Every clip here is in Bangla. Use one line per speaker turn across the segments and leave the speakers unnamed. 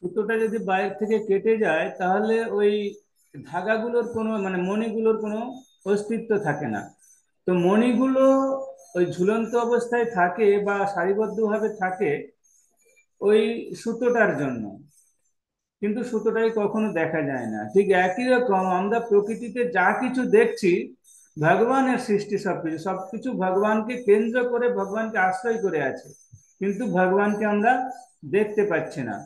সুতোটা যদি বাইরে থেকে কেটে যায় তাহলে ওই ধাগাগুলোর কোনো মানে মণিগুলোর কোনো অস্তিত্ব থাকে না। তো মণিগুলো ওই ঝুলন্ত অবস্থায় থাকে বা সারিবদ্ধভাবে থাকে ওই সুতোটার জন্য, কিন্তু সুতোটাই কখনো দেখা যায় না। ঠিক একই রকম আমরা প্রকৃতিতে যা কিছু দেখছি, ভগবানের সৃষ্টি সবকিছু, সবকিছু ভগবানকে কেন্দ্র করে, ভগবানকে আশ্রয় করে আছে, কিন্তু ভগবানকে আমরা দেখতে পাচ্ছি না।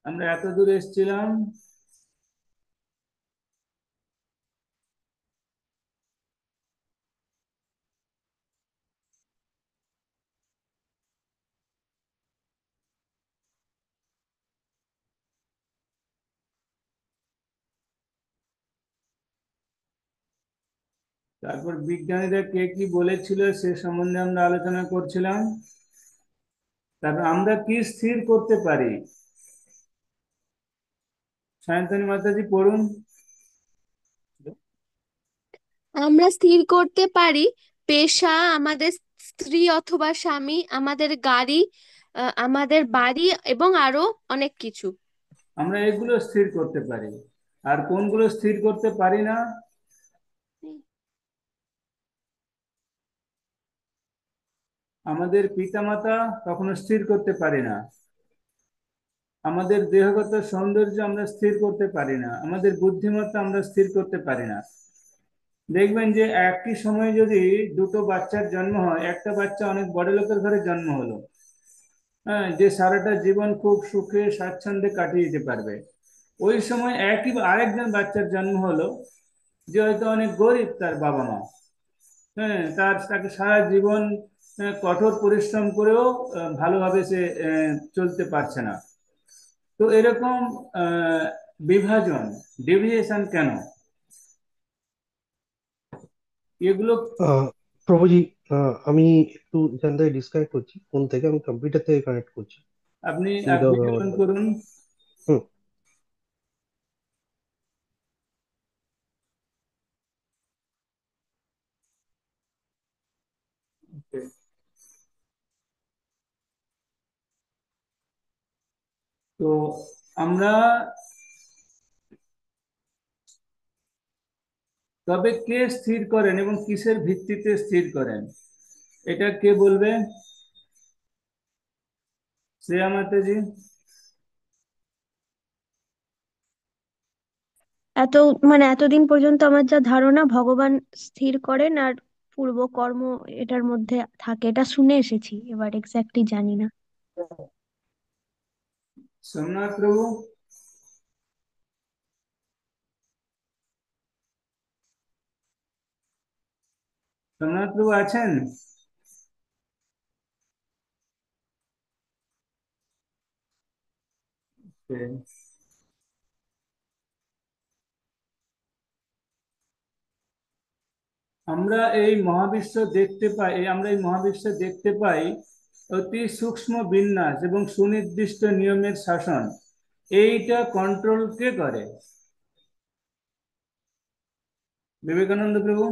আমরা এত দূর এসেছিলাম। তারপর বিজ্ঞানীরা কে কি বলেছিল সে সম্বন্ধে আমরা আলোচনা করছিলাম। তারপর আমরা কি স্থির করতে পারি, সায়ন্তনী মাতাজি পড়ুন।
আমরা স্থির করতে পারি পেশা, আমাদের স্ত্রী অথবা স্বামী, আমাদের গাড়ি, আমাদের বাড়ি এবং আরো অনেক কিছু।
আমরা এগুলো স্থির করতে পারি। আর কোনগুলো স্থির করতে পারি না? আমাদের পিতামাতা কখনো স্থির করতে পারি না। আমাদের দেহগত সৌন্দর্য আমরা স্থির করতে পারি না। আমাদের বুদ্ধিমত্তা আমরা স্থির করতে পারি না। দেখবেন যে একই সময়ে যদি দুটো বাচ্চার জন্ম হয়, একটা বাচ্চা অনেক বড় লোকের ঘরে জন্ম হলো, হ্যাঁ, যে সারাটা জীবন খুব সুখে স্বাচ্ছন্দ্যে কাটিয়ে দিতে পারবে। ওই সময় একই আরেকজন বাচ্চার জন্ম হলো যে হয়তো অনেক গরিব তার বাবা মা, হ্যাঁ, তাকে সারা জীবন কঠোর পরিশ্রম করেও ভালোভাবে সে চলতে পারছে না। তো এরকম আহ, বিভাজন, ডেভিয়েশন কেন এগুলো?
আহ প্রভুজি, আমি একটু এখান থেকে ডিসকানেক্ট করছি, ফোন থেকে আমি কম্পিউটার থেকে কানেক্ট করছি।
আপনি
সুবিধা হবে
ভিডিও
আমার
অন
জন্য।
করুন।
হুম।
তো আমরা, তবে কে স্থির করেন এবং কিসের ভিত্তিতে স্থির করেন, এটা কে বলবে? শ্রেয়া মাতাজি।
এত মানে এতদিন পর্যন্ত আমার যা ধারণা, ভগবান স্থির করেন আর পূর্ব কর্ম এটার মধ্যে থাকে, এটা শুনে এসেছি, এবার এক্স্যাক্টলি জানি না।
সোমনাথ প্রভু। সোমনাথ প্রভু আছেন? আমরা এই মহাবিশ্ব দেখতে পাই অতি সূক্ষ্ম বিন্যাস এবং সুনির্দিষ্ট নিয়মের শাসন। এইটা কন্ট্রোল কে করে? বিবেকানন্দ প্রভু।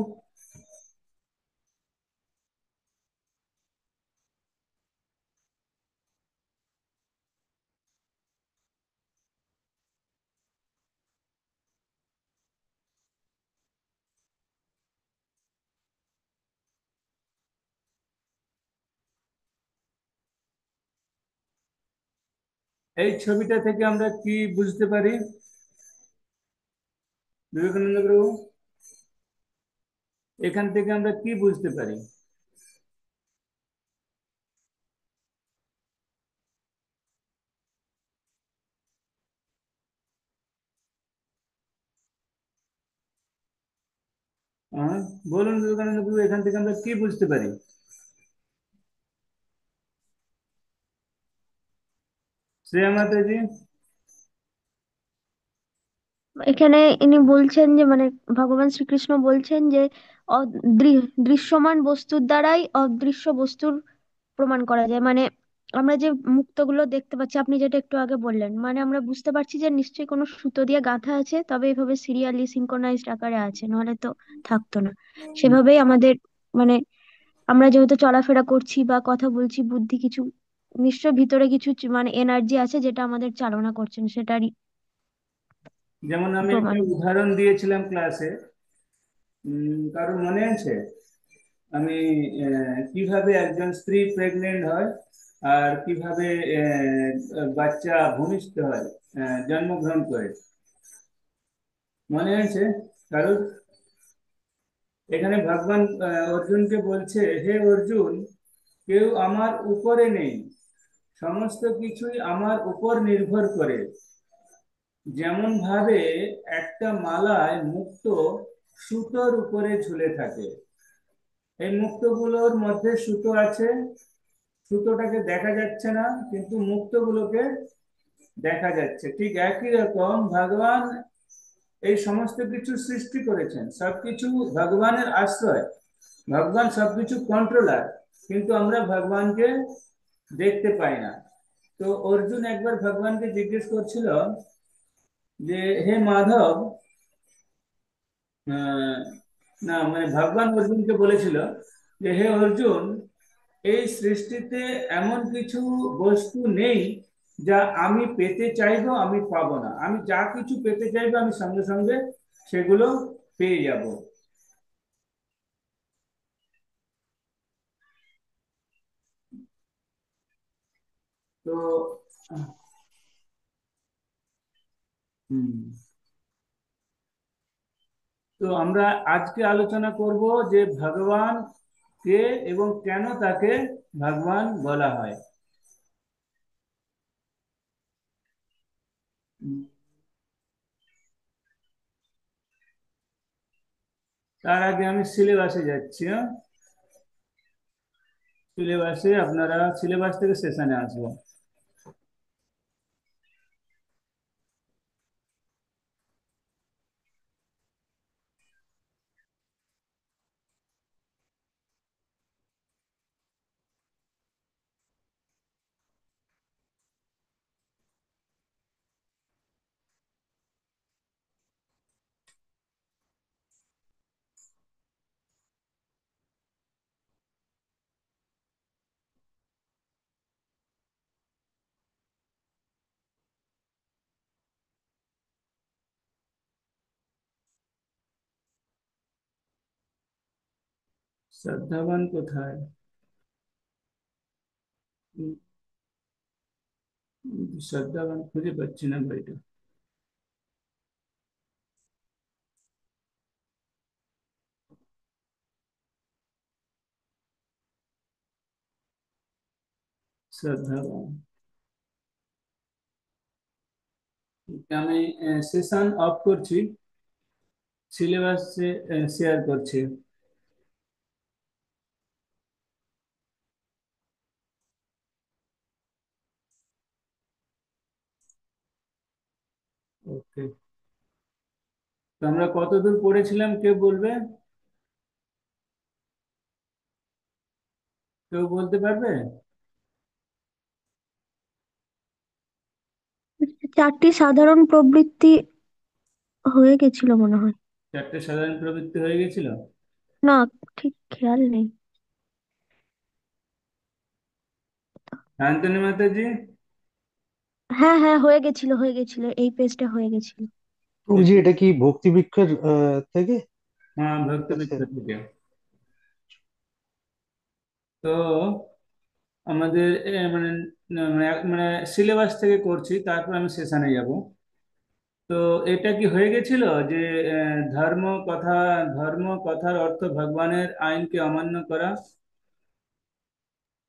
এই ছবিটা থেকে আমরা কি বুঝতে পারি, বিবেকানন্দ প্রভু? এখান থেকে আমরা কি বুঝতে পারি? হ্যাঁ, বলুন বিবেকানন্দ প্রভু, এখান থেকে আমরা কি বুঝতে পারি? শ্রেয়া মাতাজি।
এখানে ইনি বলছেন যে মানে ভগবান শ্রীকৃষ্ণ বলছেন যে দৃশ্যমান বস্তুর দ্বারাই অদৃশ্য বস্তুর প্রমাণ করা যায়। মানে আমরা যে মুক্তগুলো দেখতে পাচ্ছি, আপনি যেটা একটু আগে বললেন, মানে আমরা বুঝতে পারছি যে নিশ্চয়ই কোনো সুতো দিয়ে গাঁথা আছে, তবে এইভাবে সিরিয়ালি সিনক্রোনাইজড আকারে আছে, নাহলে তো থাকতো না। সেভাবেই আমাদের মানে আমরা যেহেতু চলাফেরা করছি বা কথা বলছি, বুদ্ধি কিছু নিশ্চয় ভিতরে কিছু মানে এনার্জি আছে যেটা আমাদের চালনা করছেন, সেটারই
যেমন আমি একটা
প্রমাণ।
উদাহরণ দিয়েছিলাম ক্লাসে, কারো মনে আছে? আমি কিভাবে একজন স্ত্রী প্রেগনেন্ট হয় আর কিভাবে বাচ্চা ভূমিষ্ঠ হয়, জন্মগ্রহণ করে, মনে আছে কারোর? এখানে ভগবান অর্জুনকে বলছে, হে অর্জুন, কেউ আমার উপরে নেই, সমস্ত কিছুই আমার উপর নির্ভর করে। যেমন ভাবে একটা মালায় মুক্ত সুতোর উপরে ঝুলে থাকে, এই মুক্তগুলোর মধ্যে সুতো আছে, সুতোটাকে দেখা যাচ্ছে না কিন্তু মুক্তগুলোকে দেখা যাচ্ছে। ঠিক একই রকম ভগবান এই সমস্ত কিছু সৃষ্টি করেছেন, সবকিছু ভগবানের আশ্রয়, ভগবান সবকিছু কন্ট্রোলার, কিন্তু আমরা ভগবানকে দেখতে পাই না। তো অর্জুন একবার ভগবানকে জিজ্ঞেস করছিল যে, হে মাধব, আহ, না মানে ভগবান অর্জুনকে বলেছিল যে, হে অর্জুন, এই সৃষ্টিতে এমন কিছু বস্তু নেই যা আমি পেতে চাইবো আমি পাবো না, আমি যা কিছু পেতে চাইবো আমি সঙ্গে সঙ্গে সেগুলো পেয়ে যাব। তো হুম, তো আমরা আজকে আলোচনা করব যে ভগবান কে এবং কেন তাকে ভগবান বলা হয়। উম, তার আগে আমি সিলেবাসে যাচ্ছি। হ্যাঁ, সিলেবাসে আপনারা সিলেবাস থেকে সেশনে আসবো। শ্রদ্ধাবান কোথায়? উম, শ্রদ্ধাবান খুঁজে পাচ্ছি না বইটা। শ্রদ্ধাবান, আমি সেশন অফ করছি, সিলেবাস শেয়ার করছি। ওকে, তো আমরা কতদূর পড়েছিলাম কেউ বলবে? কেউ বলতে পারবে?
চারটি সাধারণ প্রবৃত্তি হয়ে গেছিল মনে হয়।
চারটে সাধারণ প্রবৃত্তি হয়ে গেছিল।
না, ঠিক খেয়াল নেই।
শান্তনু মাতাজি,
হ্যাঁ হ্যাঁ, হয়ে গেছিল হয়ে গেছিল, এই পেজটা হয়ে গেছিল।
প্রভুজি এটা কি ভক্তি বৃক্ষের থেকে
হ্যাঁ, ভক্ত
আছে?
মিত্র থেকে। তো আমাদের মানে মানে সিলেবাস থেকে করছি, তারপর আমি সেশনে যাব। তো এটা কি হয়ে গেছিল যে ধর্ম কথা, ধর্ম কথার অর্থ ভগবানের আইনকে অমান্য করা?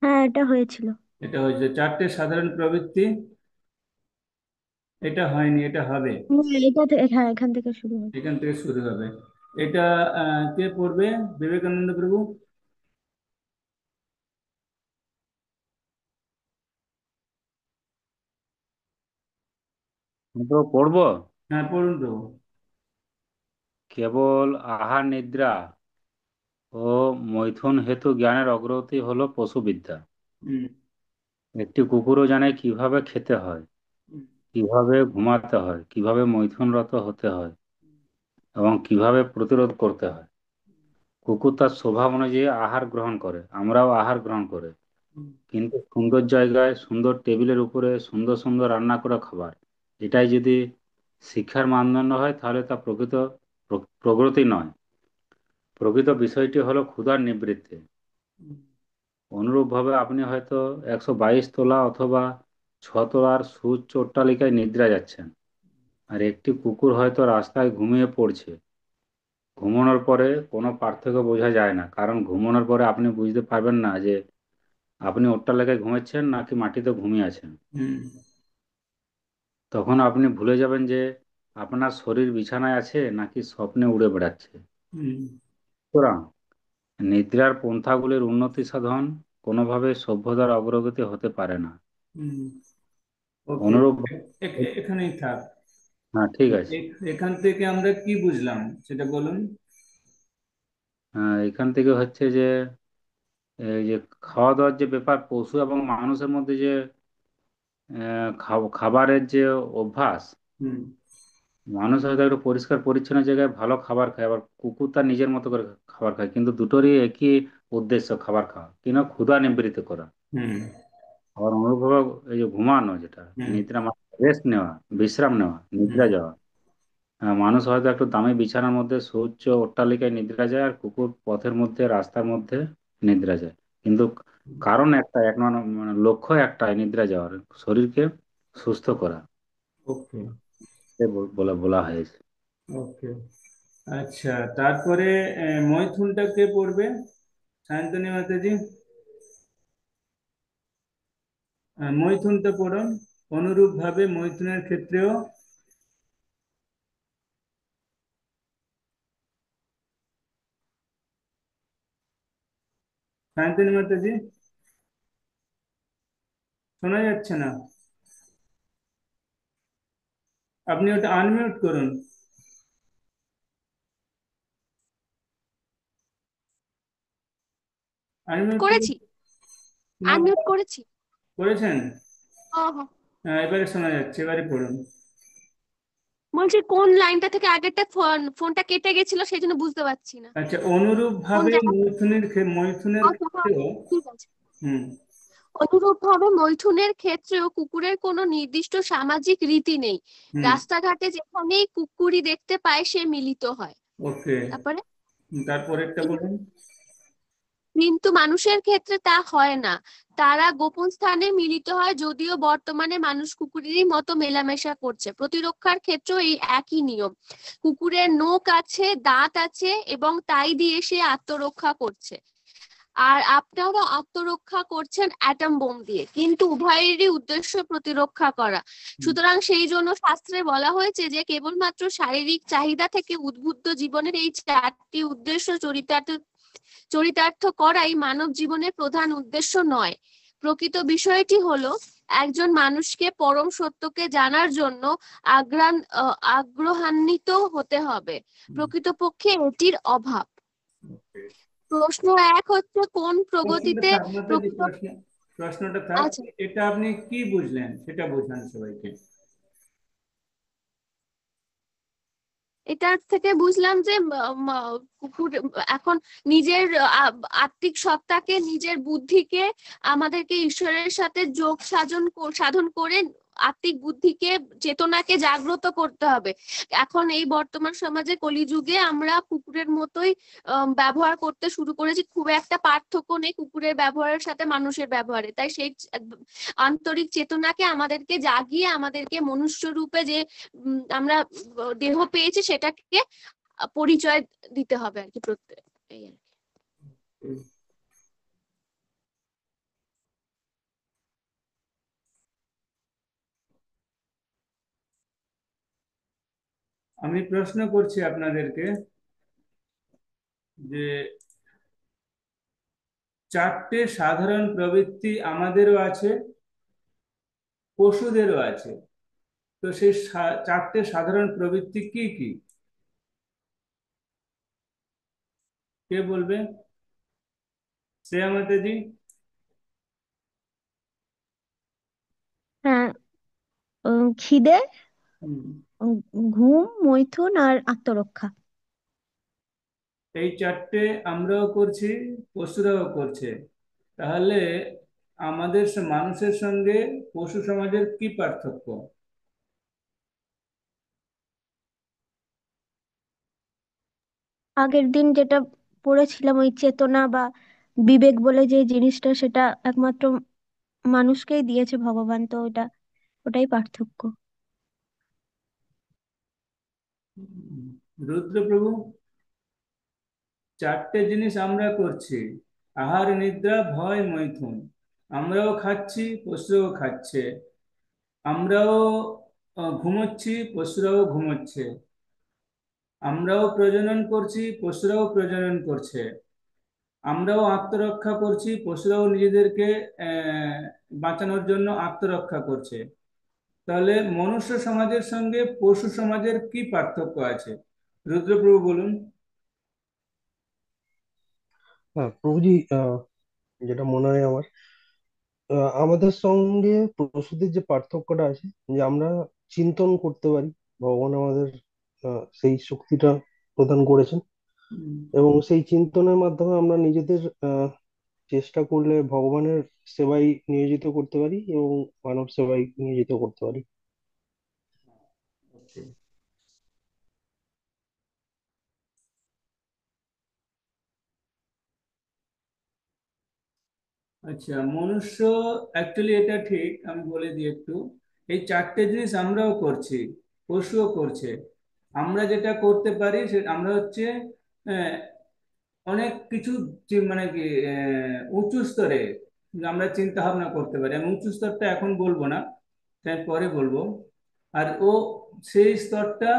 হ্যাঁ, এটা হয়েছিল।
এটা হয়েছে চারটে সাধারণ প্রবৃত্তি, এটা হয়নি, এটা হবে।
এটা হ্যাঁ, এখান থেকে শুরু হয়।
এখান থেকে শুরু হবে। এটা কে পড়বে? বিবেকানন্দ প্রভু।
তো পড়বো।
হ্যাঁ, পড়ুন প্রভু।
কেবল আহার নিদ্রা ও মৈথুন হেতু জ্ঞানের অগ্রগতি হলো পশুবিদ্যা।
হুম,
একটি কুকুরও জানে কিভাবে খেতে হয়,
হুম,
কিভাবে ঘুমাতে হয়, কিভাবে মৈথুনরত হতে হয় এবং কিভাবে প্রতিরোধ করতে হয়। কুকুর তার স্বভাব অনুযায়ী আহার গ্রহণ করে, আমরাও আহার গ্রহণ করে কিন্তু সুন্দর জায়গায় সুন্দর টেবিলের উপরে সুন্দর সুন্দর রান্না করা খাবার, এটাই যদি শিক্ষার মানদণ্ড হয় তাহলে তা প্রকৃত প্রগতি নয়। প্রকৃত বিষয়টি হলো ক্ষুধার নিবৃত্তি। অনুরূপভাবে আপনি হয়তো 122 তলা অথবা 6 তলার সুউচ্চ অট্টালিকায় নিদ্রা যাচ্ছেন, আর একটি কুকুর হয়তো রাস্তায় ঘুমিয়ে পড়ছে। ঘুমানোর পরে কোনো পার্থক্য বোঝা যায় না, কারণ ঘুমানোর পরে আপনি বুঝতে পারবেন না যে আপনি অট্টালিকায় ঘুমাচ্ছেন নাকি মাটিতে ঘুমিয়ে আছেন।
হুম।
তখন আপনি ভুলে যাবেন যে আপনার শরীর বিছানায় আছে নাকি স্বপ্নে উড়ে বেড়াচ্ছে।
হুম।
সুতরাং নিদ্রার পন্থাগুলির উন্নতি সাধন কোনোভাবে সভ্যতার অগ্রগতি হতে পারে না।
হুম। ওকে।
অনুরূপ,
এখানেই থাক।
হ্যাঁ ঠিক আছে।
এখান থেকে আমরা কি বুঝলাম সেটা বলুন।
এখান থেকে হচ্ছে যে এই যে খাওয়া দাওয়ার যে ব্যাপার, পশু এবং মানুষের মধ্যে যে খাবারের যে অভ্যাস,
হুম।
মানুষ হয়তো একটু পরিষ্কার পরিচ্ছন্ন জায়গায় ভালো খাবার খায়, আবার কুকুর তার নিজের মতো করে খাবার খায়, কিন্তু দুটোরই একই উদ্দেশ্য খাবার খাওয়া, কিনা ক্ষুধা নিবৃত্ত করা।
হুম।
আবার অনুভব, এই যে ঘুমানো, যেটা
হুম।
নিদ্রা মানে রেস্ট নেওয়া, বিশ্রাম নেওয়া,
হুম।
নিদ্রা যাওয়া। মানুষ হয়তো একটু দামি বিছানার মধ্যে সুউচ্চ অট্টালিকায় নিদ্রা যায়, আর কুকুর পথের মধ্যে রাস্তার মধ্যে নিদ্রা যায়। কিন্তু কারণ একটা, মানে লক্ষ্য একটাই, নিদ্রা যাওয়ার, শরীরকে সুস্থ করা।
ওকে।
এ বলা বলা হয়েছে।
ওকে। আচ্ছা, তারপরে মৈথুনটা কে পড়বে? সায়ন্তনী মাতাজি, মৈথুনটা পড়ুন। অনুরূপ ভাবে মৈথুনের ক্ষেত্রেও। সায়ন্তনী মাতাজি, শোনা যাচ্ছে না। আপনি ওটা আনমিউট করুন। আনমিউট করুন।
করেছি,
না,
আনমিউট করেছি।
করেছেন?
ও হো।
হ্যাঁ, এবারে শোনা যাচ্ছে, এবারে পড়ুন।
বলছি কোন লাইনটা থেকে আগেরটা ফোনটা কেটে গেছিল সেই জন্য বুঝতে পারছি না
আচ্ছা, অনুরূপ
কোন
ভাবে
জায়গা।
মৈথুনের
আচ্ছা, হ্যাঁ,
ক্ষেত্রেও।
ঠিক আছে।
হুম।
অনুরূপভাবে মৈথুনের ক্ষেত্রেও কুকুরের কোনো নির্দিষ্ট সামাজিক রীতি নেই।
হুম।
রাস্তাঘাটে যেখানেই কুকুরই দেখতে পায় সে মিলিত হয়।
ওকে।
তারপরে
তারপরেরটা বলুন।
কিন্তু মানুষের ক্ষেত্রে তা হয় না। তারা গোপন স্থানে মিলিত হয়, যদিও বর্তমানে মানুষ কুকুরেরই মতো মেলামেশা করছে। প্রতিরক্ষার ক্ষেত্রেও এই একই নিয়ম। কুকুরের নখ আছে, দাঁত আছে এবং তাই দিয়ে সে আত্মরক্ষা করছে। আর আপনারা আত্মরক্ষা করছেন অ্যাটম বোম দিয়ে, কিন্তু উভয়েরই উদ্দেশ্য প্রতিরক্ষা করা। সুতরাং সেই জন্য শাস্ত্রে বলা হয়েছে যে কেবলমাত্র শারীরিক চাহিদা থেকে উদ্বুদ্ধ জীবনের এই চারটি উদ্দেশ্য চরিতার্থ করাই মানব জীবনের প্রধান উদ্দেশ্য নয়। প্রকৃত বিষয়টি হলো একজন মানুষকে পরম সত্যকে জানার জন্য আগ্রহান্বিত হতে হবে। প্রকৃতপক্ষে এটির অভাব। প্রশ্ন এক হচ্ছে কোন
প্রশ্নটা
প্রগতিতে
থাক মাতাজি,
প্রকৃত।
প্রশ্নটা থাক।
আচ্ছা,
এটা আপনি কি বুঝলেন সেটা বোঝান সবাইকে।
এটার থেকে বুঝলাম যে কুকুর এখন নিজের আত্মিক সত্তাকে, নিজের বুদ্ধিকে আমাদেরকে ঈশ্বরের সাথে যোগ সাধন করে আত্মিক বুদ্ধিকে, চেতনাকে জাগ্রত করতে হবে। এখন এই বর্তমান সমাজে কলিযুগে আমরা কুকুরের মতোই ব্যবহার করতে শুরু করেছি। খুব একটা পার্থক্য নেই কুকুরের ব্যবহারের সাথে মানুষের ব্যবহারে। তাই সেই আন্তরিক চেতনাকে আমাদেরকে জাগিয়ে আমাদেরকে মনুষ্য রূপে যে আমরা দেহ পেয়েছি সেটাকে পরিচয় দিতে হবে আর কি, প্রত্যেক এই আর কি।
আমি প্রশ্ন করছি আপনাদেরকে যে চারটে সাধারণ প্রবৃত্তি আমাদেরও আছে, পশুদেরও আছে। তো সেই চারটে সাধারণ প্রবৃত্তি কি কি, কে বলবে? শ্রেয়া মাতাজি।
হ্যাঁ, খিদে,
হুম।
উম, ঘুম, মৈথুন আর আত্মরক্ষা।
এই চারটে আমরাও করছি, পশুরাও করছে। তাহলে আমাদের মানুষের সঙ্গে পশু সমাজের কি পার্থক্য?
আগের দিন যেটা পড়েছিলাম, ওই চেতনা বা বিবেক বলে যে জিনিসটা, সেটা একমাত্র মানুষকেই দিয়েছে ভগবান, তো ওটাই পার্থক্য।
রুদ্রপ্রভু, চারটে জিনিস আমরা করছি: আহার, নিদ্রা, ভয়, মৈথুন। আমরাও খাচ্ছি, পশুরাও খাচ্ছে। আমরাও ঘুমোচ্ছি, পশুরাও ঘুমোচ্ছে। আমরাও প্রজনন করছি, পশুরাও প্রজনন করছে। আমরাও আত্মরক্ষা করছি, পশুরাও নিজেদেরকে বাঁচানোর জন্য আত্মরক্ষা করছে। তাহলে মনুষ্য সমাজের সঙ্গে পশু সমাজের কি পার্থক্য আছে? রুদ্রপ্রভু বলুন।
হ্যাঁ প্রভুজি, যেটা মনে হয় আমার, আমাদের সঙ্গে পশুদের যে পার্থক্যটা আছে, যে আমরা চিন্তন করতে পারি। ভগবান আমাদের সেই শক্তিটা প্রদান করেছেন,
হুম।
এবং সেই চিন্তনের মাধ্যমে আমরা নিজেদের চেষ্টা করলে ভগবানের সেবায় নিয়োজিত করতে পারি এবং মানব সেবায় নিয়োজিত করতে পারি।
Okay. আচ্ছা, মনুষ্য, অ্যাকচুয়ালি এটা ঠিক, আমি বলে দিই একটু। এই চারটে জিনিস আমরাও করছি, পশুও করছে। আমরা যেটা করতে পারি সে আমরা হচ্ছে আহ, অনেক কিছু মানে কি উঁচু স্তরে আমরা চিন্তা ভাবনা করতে পারি। আমি উঁচু স্তরটা এখন বলবো না, তাই পরে বলবো। আর সেই স্তরটা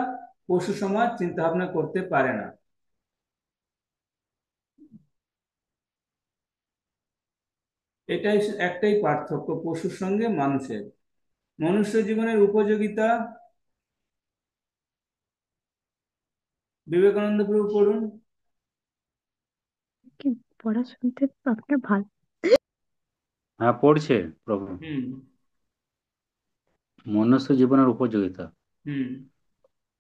পশু সমাজ চিন্তা ভাবনা করতে পারে না। এটাই একটাই পার্থক্য পশুর সঙ্গে মানুষের। মনুষ্য জীবনের উপযোগিতা, বিবেকানন্দ প্রভু পড়ুন।
কি পড়া শুনতে আপনার ভালো?
হ্যাঁ, পড়ছে প্রভু।
হুম।
মনুষ্য জীবনের উপযোগিতা,
হুম।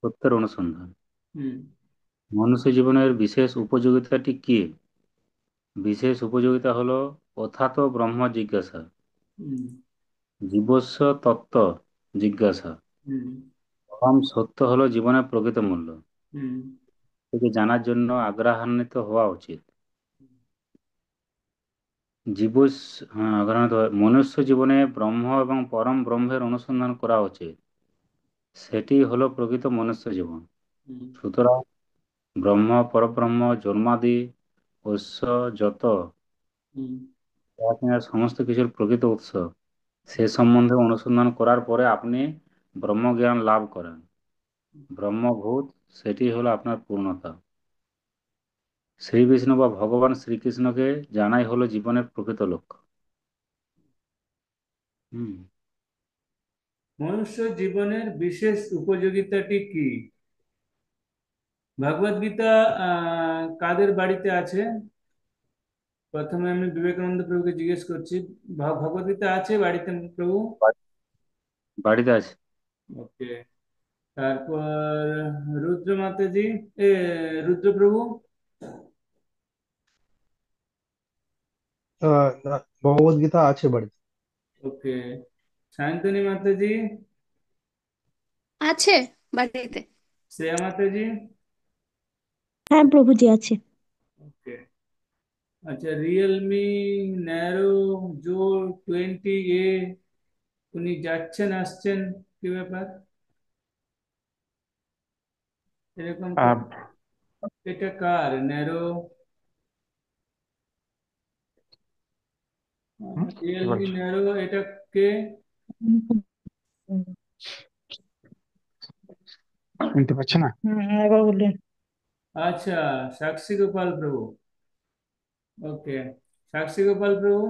সত্যের অনুসন্ধান।
হুম।
মনুষ্য জীবনের বিশেষ উপযোগিতাটি কি? বিশেষ উপযোগিতা হলো অথাতো ব্রহ্ম জিজ্ঞাসা,
হুম।
জীবস্ব তত্ত্ব জিজ্ঞাসা।
হুম।
পরম সত্য হলো জীবনের প্রকৃত মূল্য,
হুম।
থেকে জানার জন্য আগ্রহান্বিত হওয়া উচিত। জীবস হ্যাঁ, আগ্রহান্বিত মনুষ্য জীবনে ব্রহ্ম এবং পরম ব্রহ্মের অনুসন্ধান করা উচিত। সেটি হলো প্রকৃত মনুষ্য জীবন।
হুম।
সুতরাং ব্রহ্ম, পরব্রহ্ম, জন্মাদি, ঐশ্য যত
হুম।
যা কিনা সমস্ত কিছুর প্রকৃত উৎস, সে সম্বন্ধে অনুসন্ধান করার পরে আপনি ব্রহ্মজ্ঞান লাভ করেন। ব্রহ্মভূত, সেটি হলো আপনার পূর্ণতা। শ্রী বিষ্ণু বা ভগবান শ্রীকৃষ্ণকে জানাই হলো জীবনের প্রকৃত লক্ষ্য। হুম।
মনুষ্য জীবনের বিশেষ উপযোগিতাটি কি? ভগবদ গীতা কাদের বাড়িতে আছে? প্রথমে আমি বিবেকানন্দ প্রভুকে জিজ্ঞেস করছি। ভগবদ গীতা আছে বাড়িতে প্রভু?
বাড়িতে আছে।
ওকে। তারপর রুদ্র মাতাজি, এ রুদ্র প্রভু?
না, ভগবদ গীতা আছে বাড়িতে।
ওকে। সায়ন্তনী মাতাজি?
আছে বাড়িতে।
শ্রেয়া মাতাজি?
হ্যাঁ প্রভুজি, আছে।
ওকে। আচ্ছা, রিয়েলমি ন্যারো জো 20A, উনি যাচ্ছেন আসছেন, কি ব্যাপার? এরকম
আহ,
এটা কার ন্যারো?
কি
রিয়েলমি
বলছো?
ন্যারো, এটা কে?
শুনতে পাচ্ছ না?
এবার বললেন।
আচ্ছা, সাক্ষী গোপাল প্রভু। ওকে। সাক্ষী গোপাল প্রভু,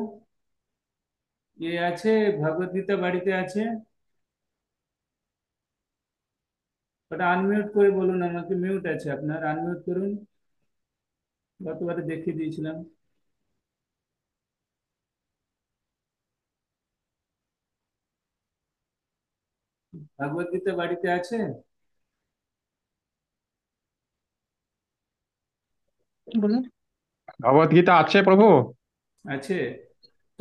আছে ভগবদ গীতা বাড়িতে আছে? ওটা আনমিউট করে বলুন আমাকে, মিউট আছে আপনার, আনমিউট করুন। গতবারে দেখিয়ে দিয়েছিলাম। ভগবদ গীতা বাড়িতে আছে?
বলুন।
ভগবত গীতা আছে প্রভু।
আছে।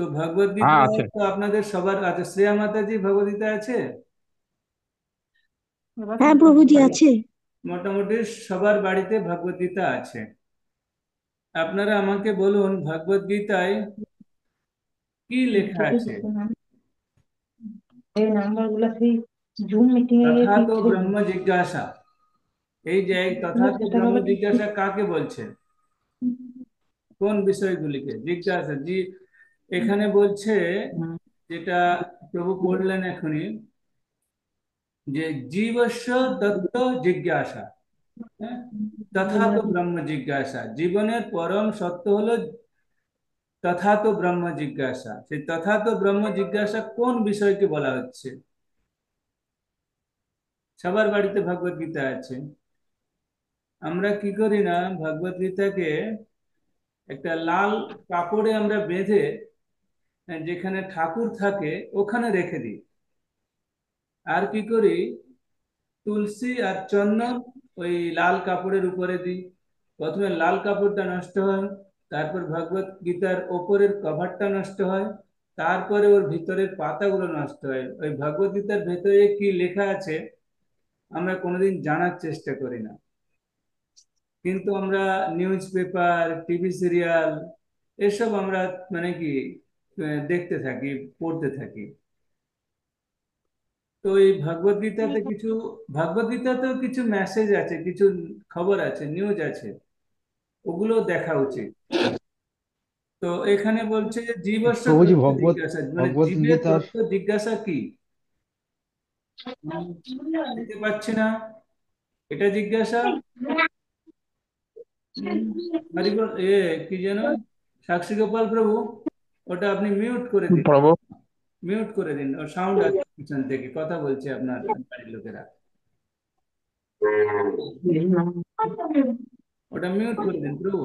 তো ভগবদ
হ্যাঁ
গীতা
আছে।
তো আপনাদের সবার আছে। শ্রেয়া মাতাজি ভগবদ গীতা আছে?
হ্যাঁ প্রভুজি আছে।
মোটামুটি সবার বাড়িতে ভগবদ গীতা আছে। আপনারা আমাকে বলুন ভগবদ গীতায় কি লেখা আছে?
এই নাম্বারগুলো সেই জুম মিটিং এ গিয়ে
তথা তো
দিচ্ছে।
ব্রহ্ম জিজ্ঞাসা, এই যে তথা তো ব্রহ্ম জিজ্ঞাসা কাকে বলছে? কোন বিষয়গুলিকে জিজ্ঞাসা এখানে বলছে, যেটা প্রভু পড়লেন এখনই, যে জীবস্য তত্ত্ব জিজ্ঞাসা। হ্যাঁ, তথা তো ব্রহ্ম জিজ্ঞাসা, জীবনের পরম সত্য হলো তথা তো ব্রহ্ম জিজ্ঞাসা। সেই তথা তো ব্রহ্ম জিজ্ঞাসা কোন বিষয়কে বলা হচ্ছে? সবার বাড়িতে ভগবত গীতা আছে। আমরা কি করি না, ভগবত গীতাকে একটা লাল কাপড়ে আমরা বেঁধে, যেখানে ঠাকুর থাকে ওখানে রেখে দিই। আর কি করি, তুলসী আর চন্দন ওই লাল কাপড়ের উপরে দিই। প্রথমে লাল কাপড়টা নষ্ট হয়, তারপর ভগবত গীতার ওপরের কভারটা নষ্ট হয়, তারপরে ওর ভিতরের পাতাগুলো নষ্ট হয়। ওই ভগবত গীতার ভেতরে কি লেখা আছে আমরা কোনোদিন জানার চেষ্টা করি না। কিন্তু আমরা নিউজ পেপার, টিভি সিরিয়াল, এসব আমরা মানে কি দেখতে থাকি, পড়তে থাকি। তো এই ভগবত গীতাতে কিছু, ভগবত গীতাতেও কিছু মেসেজ আছে, কিছু খবর আছে, নিউজ আছে, ওগুলো দেখা উচিত। তো এখানে বলছে যে জীবস্ব
প্রভুজি
তত্ত্ব
ভগবত
জিজ্ঞাসা, মানে
ভগবত
জীবের
গীতার
তত্ত্ব জিজ্ঞাসা কি? হুম, দেখতে পাচ্ছি না, এটা জিজ্ঞাসা। হুম, হরিবল কি যেন, সাক্ষী গোপাল প্রভু, ওটা আপনি মিউট করে দিন।
প্রভু।
মিউট করে দিন, ওর সাউন্ড আছে পিছন থেকে, কথা বলছে আপনার বাড়ির লোকেরা। ওটা মিউট করে দিন প্রভু।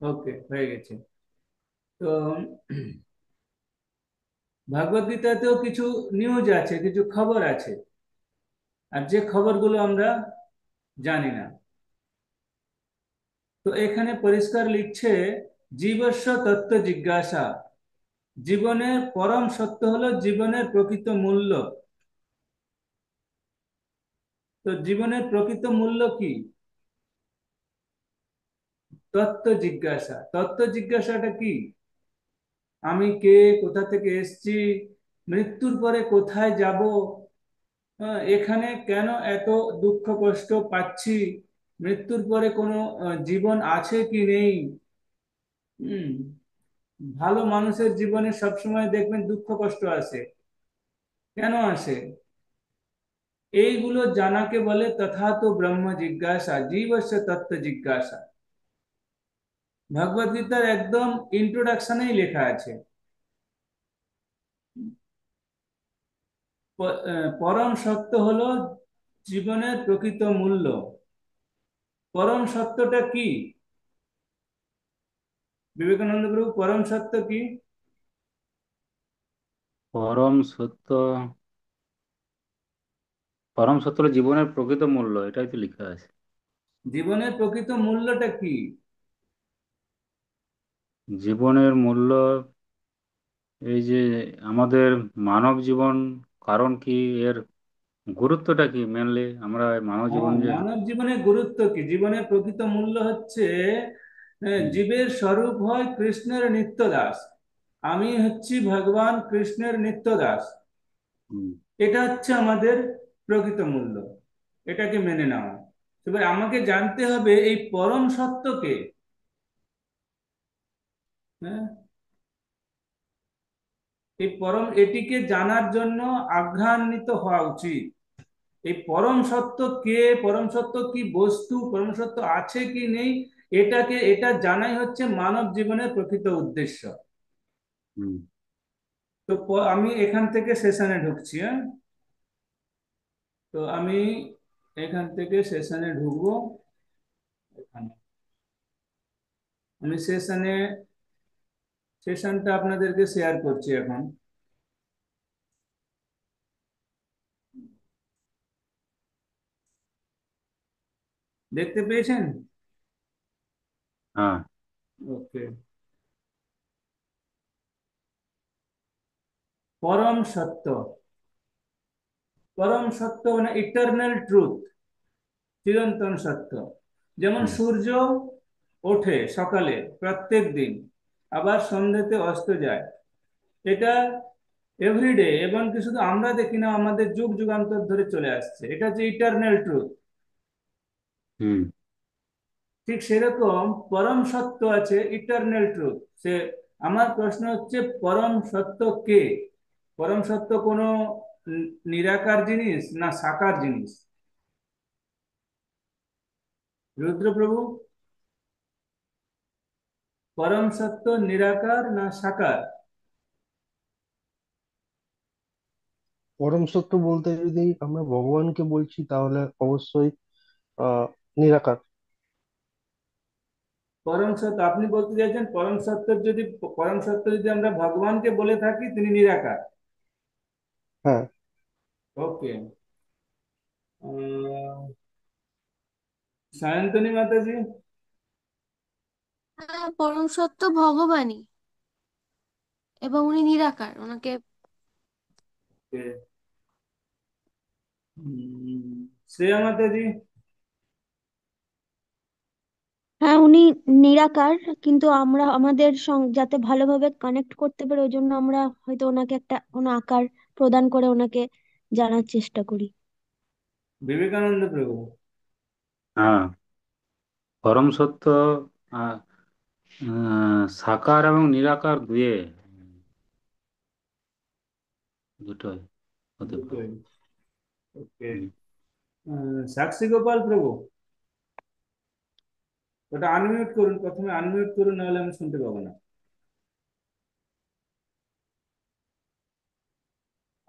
ওকে, হয়ে গেছে। তো ভগবদ গীতাতেও কিছু নিউজ আছে, কিছু খবর আছে, আর যে খবরগুলো আমরা জানি না। তো এখানে পরিষ্কার লিখছে, জীবস্ব তত্ত্ব জিজ্ঞাসা, জীবনের পরম সত্য হলো জীবনের প্রকৃত মূল্য। তো জীবনের প্রকৃত মূল্য কি? তত্ত্ব জিজ্ঞাসা। তত্ত্ব জিজ্ঞাসাটা কি? আমি কে, কোথা থেকে এসেছি, মৃত্যুর পরে কোথায় যাব, এখানে কেন এত দুঃখ কষ্ট পাচ্ছি, মৃত্যুর পরে কোনো জীবন আছে কি নেই। হম, ভালো মানুষের জীবনে সবসময় দেখবেন দুঃখ কষ্ট আসে, কেন আসে? এইগুলো জানাকে বলে তথা তো ব্রহ্ম জিজ্ঞাসা, জীবস্য তত্ত্ব জিজ্ঞাসা। ভগবদ গীতার একদম ইন্ট্রোডাকশনেই লেখা আছে, পরম সত্য হলো জীবনের প্রকৃত মূল্য। পরম সত্যটা কি? বিবেকানন্দ প্রভু, পরম সত্য কি?
পরম সত্য, পরম সত্য হলো জীবনের প্রকৃত মূল্য, এটাই তো লেখা আছে।
জীবনের প্রকৃত মূল্যটা কি?
জীবনের মূল্য, এই যে আমাদের মানব জীবন, কারণ কি, এর গুরুত্বটা কি, মেনলি আমরা মানব জীবন যে।
মানব জীবনের গুরুত্ব কি? জীবনের প্রকৃত মূল্য হচ্ছে,
হুম,
জীবের স্বরূপ হয় কৃষ্ণের নিত্য দাস। আমি হচ্ছি ভগবান কৃষ্ণের নিত্য দাস।
হুম,
এটা হচ্ছে আমাদের প্রকৃত মূল্য, এটাকে মেনে নেওয়া। এবার আমাকে জানতে হবে এই পরম সত্যকে। হ্যাঁ, এই পরম, এটিকে জানার জন্য আজ্ঞান্বিত হওয়া উচিত। এই পরম সত্য কে, পরম সত্য কি বস্তু, পরম সত্য আছে কি নেই, এটা জানাই হচ্ছে মানব জীবনের প্রকৃত উদ্দেশ্য।
হুম।
তো আমি এখান থেকে সেশনে ঢুকছি। হ্যাঁ, তো আমি এখান থেকে সেশনে ঢুকবো। এখানে আমি সেশনটা আপনাদেরকে শেয়ার করছি এখন। দেখতে পেয়েছেন?
হ্যাঁ।
ওকে। পরম সত্য। পরম সত্য মানে ইটারনাল ট্রুথ, চিরন্তন সত্য। যেমন
হুম
সূর্য ওঠে সকালে প্রত্যেক দিন, আবার সন্ধ্যেতে অস্ত যায়, এটা এভরিডে, এবং কি শুধু আমরা দেখি না, আমাদের যুগ যুগান্তর ধরে চলে আসছে, এটা হচ্ছে ইটারনাল ট্রুথ।
হুম
ঠিক সেরকম পরম সত্য আছে, ইটারনাল ট্রুথ। সে, আমার প্রশ্ন হচ্ছে পরম সত্য কে? পরম সত্য কোনো নিরাকার জিনিস না সাকার জিনিস? রুদ্রপ্রভু, পরম সত্য নিরাকার না সাকার?
পরম সত্য বলতে যদি আমরা ভগবানকে বলছি তাহলে অবশ্যই আহ নিরাকার।
পরম সত্য আপনি বলতে চাইছেন, পরম সত্য যদি, পরম সত্য যদি আমরা ভগবানকে বলে থাকি, তিনি নিরাকার।
হ্যাঁ।
ওকে। সায়ন্তনী মাতাজি।
হ্যাঁ, পরম সত্য ভগবানই, এবং উনি নিরাকার। ওনাকে
শ্রেয়া মাতাজি।
হ্যাঁ, উনি নিরাকার, কিন্তু আমরা আমাদের যাতে ভালোভাবে কানেক্ট করতে পারি ওই জন্য আমরা হয়তো ওনাকে একটা কোনো আকার প্রদান করে ওনাকে জানার চেষ্টা করি।
বিবেকানন্দ প্রভু।
হ্যাঁ, পরম সত্য আহ, সাকার এবং নিরাকার দুটোই হতে পারে।
দুটোই। ওকে।
হুম।
সাক্ষী গোপাল প্রভু, ওটা আনমিউট করুন, প্রথমে আনমিউট করুন, নাহলে আমি শুনতে পাবো না।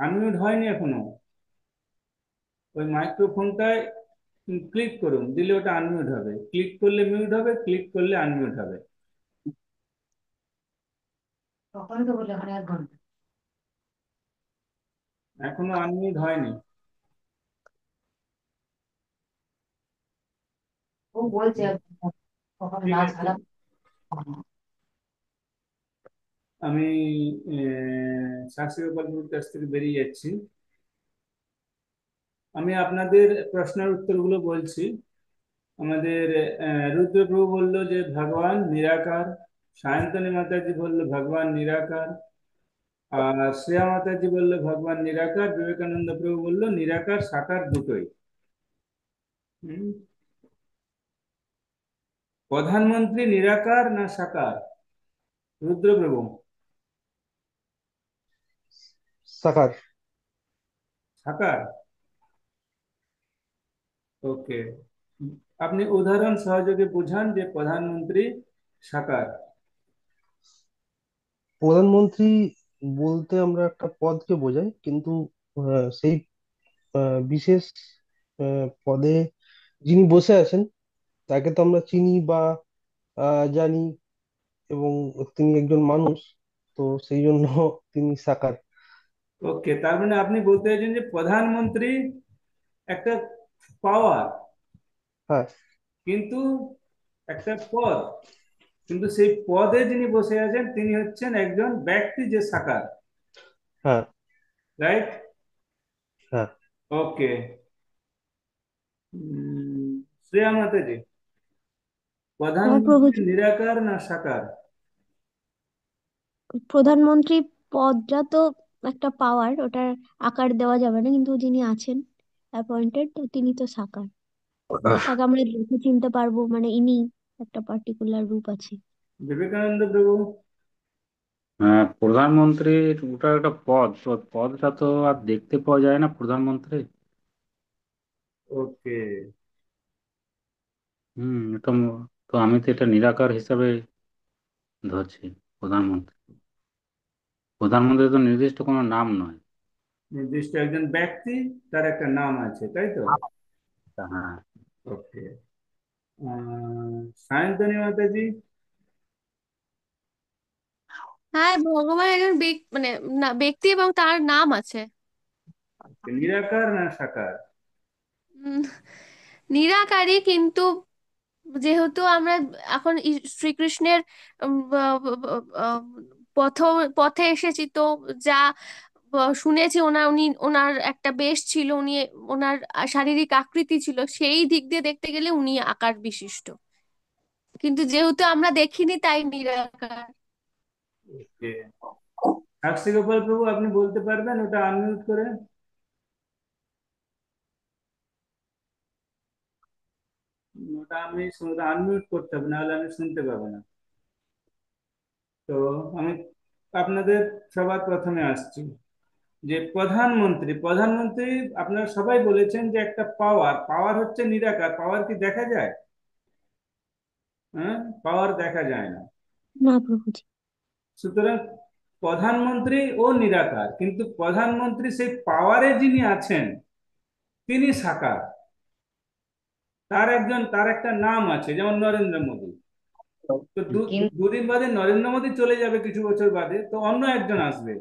আনমিউট হয়নি এখনো। ওই মাইক্রোফোনটায় ক্লিক করুন, দিলে ওটা আনমিউট হবে। ক্লিক করলে মিউট হবে, ক্লিক করলে আনমিউট হবে।
তখনই তো বললে ওখানে 1 ঘন্টা।
এখনো আনমিউট হয়নি।
ও বলছে 1 ঘন্টা, কখনো
ঠিক
না
আছে,
ছাড়া।
আমি সাক্ষী গোপাল প্রভুর কাছ থেকে বেরিয়ে যাচ্ছি। আমি আপনাদের প্রশ্নের উত্তরগুলো বলছি। আমাদের রুদ্রপ্রভু বলল যে ভগবান নিরাকার, সায়ন্তনী মাতাজি বলল ভগবান নিরাকার, আর শ্রেয়া মাতাজি বলল ভগবান নিরাকার, বিবেকানন্দ প্রভু বলল নিরাকার সাকার দুটোই। হুম। প্রধানমন্ত্রী নিরাকার না সাকার? রুদ্রপ্রভু।
সাকার।
সাকার। ওকে। আপনি উদাহরণ সহযোগে বুঝান যে প্রধানমন্ত্রী সাকার।
প্রধানমন্ত্রী বলতে আমরা একটা পদকে বোঝাই, কিন্তু সেই বিশেষ পদে যিনি বসে আছেন তাকে তো আমরা চিনি বা জানি, এবং তিনি একজন মানুষ, তো সেই জন্য তিনি সাকার।
ওকে, তার মানে আপনি বলতে চাইছেন যে প্রধানমন্ত্রী একটা পাওয়ার,
হ্যাঁ।
কিন্তু একটা পদ, কিন্তু সেই পদে যিনি বসে আছেন তিনি হচ্ছেন একজন ব্যক্তি, যে সাকার।
হ্যাঁ।
রাইট।
হ্যাঁ।
ওকে। শ্রেয়া মাতাজি,
হ্যাঁ
প্রধানমন্ত্রী
প্রভুজি,
নিরাকার না সাকার?
প্রধানমন্ত্রী পদটা তো একটা পাওয়ার, ওটার আকার দেওয়া যাবে না, কিন্তু যিনি আছেন অ্যাপয়েন্টেড তিনি তো সাকার। তাকে আমরা দেখে চিনতে পারবো, মানে ইনি একটা পার্টিকুলার রূপ আছে।
বিবেকানন্দ প্রভু।
প্রধানমন্ত্রীর ওটা একটা পদ, তো পদটা তো আর দেখতে পাওয়া যায় না প্রধানমন্ত্রী।
ওকে।
তো আমি তো এটা নিরাকার হিসাবে ধরছি। প্রধানমন্ত্রী, প্রধানমন্ত্রী তো নির্দিষ্ট কোনো নাম নয়।
নির্দিষ্ট একজন ব্যক্তি, তার একটা নাম আছে, তাই তো?
হ্যাঁ।
ওকে। সায়ন্তনী মাতাজি।
হ্যাঁ, ভগবান একজন মানে না, ব্যক্তি এবং তার নাম আছে।
নিরাকার না সাকার?
উম, নিরাকারী, কিন্তু যেহেতু আমরা এখন শ্রীকৃষ্ণের উম, আহ, আহ, পথ পথে এসেছি, তো যা শুনেছি ওনার একটা বেশ ছিল, ওনার শারীরিক আকৃতি ছিল, সেই দিক দিয়ে দেখতে গেলে উনি আকার বিশিষ্ট, কিন্তু যেহেতু আমরা দেখিনি তাই নিরাকার।
ওকে, সাক্ষী গোপাল প্রভু আপনি বলতে পারবেন ওটা আনমিউট করে? ওটা আনমিউট করতে হবে, নাহলে আমি শুনতে পাবো না। তো আমি আপনাদের সবার প্রথমে আসছি যে প্রধানমন্ত্রী। প্রধানমন্ত্রী আপনারা সবাই বলেছেন যে একটা পাওয়ার, পাওয়ার হচ্ছে নিরাকার। পাওয়ার কি দেখা যায়? হ্যাঁ, পাওয়ার দেখা যায় না।
না প্রভুজি।
সুতরাং প্রধানমন্ত্রী ও নিরাকার, কিন্তু প্রধানমন্ত্রী সেই পাওয়ারে যিনি আছেন তিনি সাকার। তার একটা নাম আছে, যেমন নরেন্দ্র মোদী। তো
কিন্তু
দুদিন বাদে নরেন্দ্র মোদী চলে যাবে, কিছু বছর বাদে তো অন্য একজন আসবে,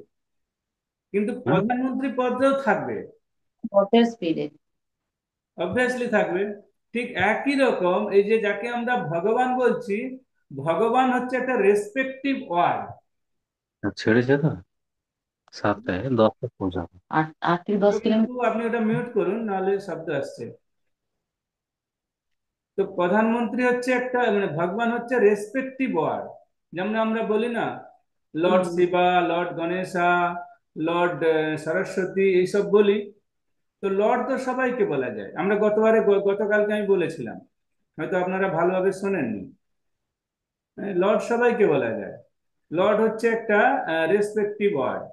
কিন্তু
হ্যাঁ,
প্রধানমন্ত্রী পদও থাকবে,
ওয়াটার স্পিডে
অবভিয়াসলি থাকবে। ঠিক একই রকম এই যে যাকে আমরা ভগবান বলছি, ভগবান হচ্ছে একটা রেসপেক্টিভ ওয়ার্ড।
ছেড়েছে তো 7টায় 10টা পৌঁছাবে।
8 থেকে 10 কিলোমিটার।
আপনি ওটা মিউট করুন, নাহলে শব্দ আসছে। তো প্রধানমন্ত্রী হচ্ছে একটা, মানে ভগবান হচ্ছে রেসপেক্টিভ ওয়ার্ড। যেমন আমরা বলি না lord Shiva, lord Ganesha, lord Saraswati, এইসব বলি। তো লর্ড তো সবাইকে বলা যায়। আমরা গতকালকে আমি বলেছিলাম, হয়তো আপনারা ভালোভাবে শোনেননি। লর্ড সবাইকে বলা যায়। লর্ড হচ্ছে একটা রেসপেক্টিভ ওয়ার্ড।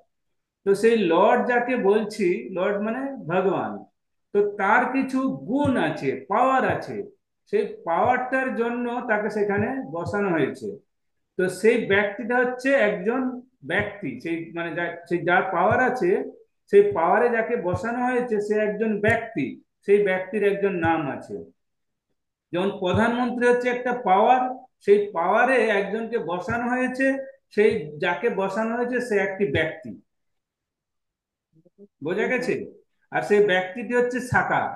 তো সেই লর্ড যাকে বলছি, লর্ড মানে ভগবান, তো তার কিছু গুণ আছে, পাওয়ার আছে। সেই পাওয়ারটার জন্য তাকে সেখানে বসানো হয়েছে। তো সেই ব্যক্তিটা হচ্ছে একজন ব্যক্তি, সেই মানে সেই যার পাওয়ার আছে, সেই পাওয়ারে যাকে বসানো হয়েছে সে একজন ব্যক্তি। সেই ব্যক্তির একজন নাম আছে। যেমন প্রধানমন্ত্রী হচ্ছে একটা পাওয়ার, সেই পাওয়ারে একজনকে বসানো হয়েছে, সেই যাকে বসানো হয়েছে সে একটি ব্যক্তি। বোঝা গেছে? আর সেই ব্যক্তিটি হচ্ছে সাকার।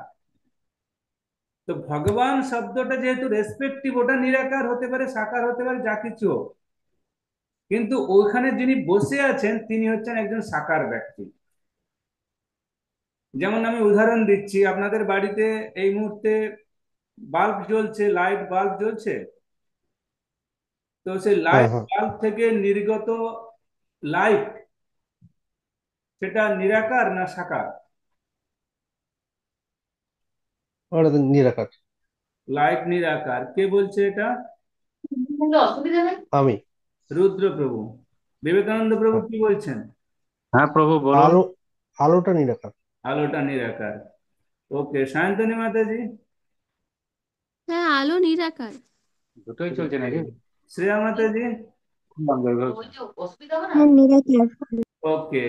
তো ভগবান শব্দটা যেহেতু রেসপেক্টিভ, ওটা নিরাকার হতে পারে, সাকার হতে পারে, যা কিছু হোক, কিন্তু ওখানে যিনি বসে আছেন তিনি হচ্ছেন একজন সাকার ব্যক্তি। যেমন আমি উদাহরণ দিচ্ছি, আপনাদের বাড়িতে এই মুহূর্তে বাল্ব জ্বলছে, লাইট বাল্ব জ্বলছে। তো সেই
হ্যাঁ
লাইট
হ্যাঁ,
বাল্ব থেকে নির্গত লাইট, সেটা নিরাকার না সাকার?
ওটা তো নিরাকার।
লাইট নিরাকার। কে বলছে এটা?
কিন্তু অসুবিধা নেই।
আমি।
রুদ্র প্রভু। বিবেকানন্দ প্রভু
হ্যাঁ,
কি বলছেন?
হ্যাঁ প্রভু বলুন।
আলো, আলোটা নিরাকার।
আলোটা নিরাকার। ওকে, সায়ন্তনী মাতাজি।
হ্যাঁ, আলো নিরাকার।
দুটোই চলছে
ওকে,
নাকি?
শ্রেয়া মাতাজি।
ওই যে অসুবিধা হবে না।
হ্যাঁ নিরাকার।
ওকে,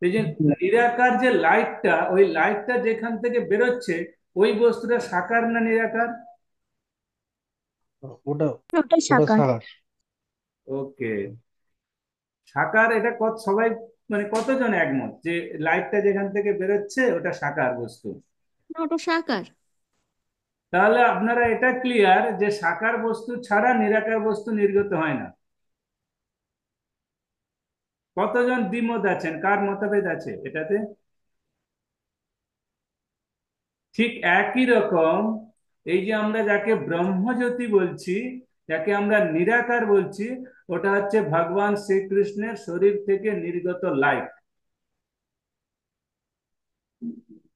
এই যে নিরাকার যে লাইটটা, ওই লাইটটা যেখান থেকে বেরোচ্ছে, ওই বস্তুটা সাকার না নিরাকার?
ওটা
ওটা
ওটা
সাকার।
সাকার।
ওকে, সাকার। এটা সবাই মানে কতজন একমত যে লাইটটা যেখান থেকে বেরোচ্ছে ওটা সাকার বস্তু?
না, ওটা সাকার।
তাহলে আপনারা এটা ক্লিয়ার যে সাকার বস্তু ছাড়া নিরাকার বস্তু নির্গত হয় না। কতজন দ্বিমত আছেন, কার মতভেদ আছে এটাতে? ঠিক একই রকম এই যে আমরা যাকে ব্রহ্মজ্যোতি বলছি, যাকে আমরা নিরাকার বলছি, ওটা হচ্ছে ভগবান শ্রীকৃষ্ণের শরীর থেকে নির্গত লাইট।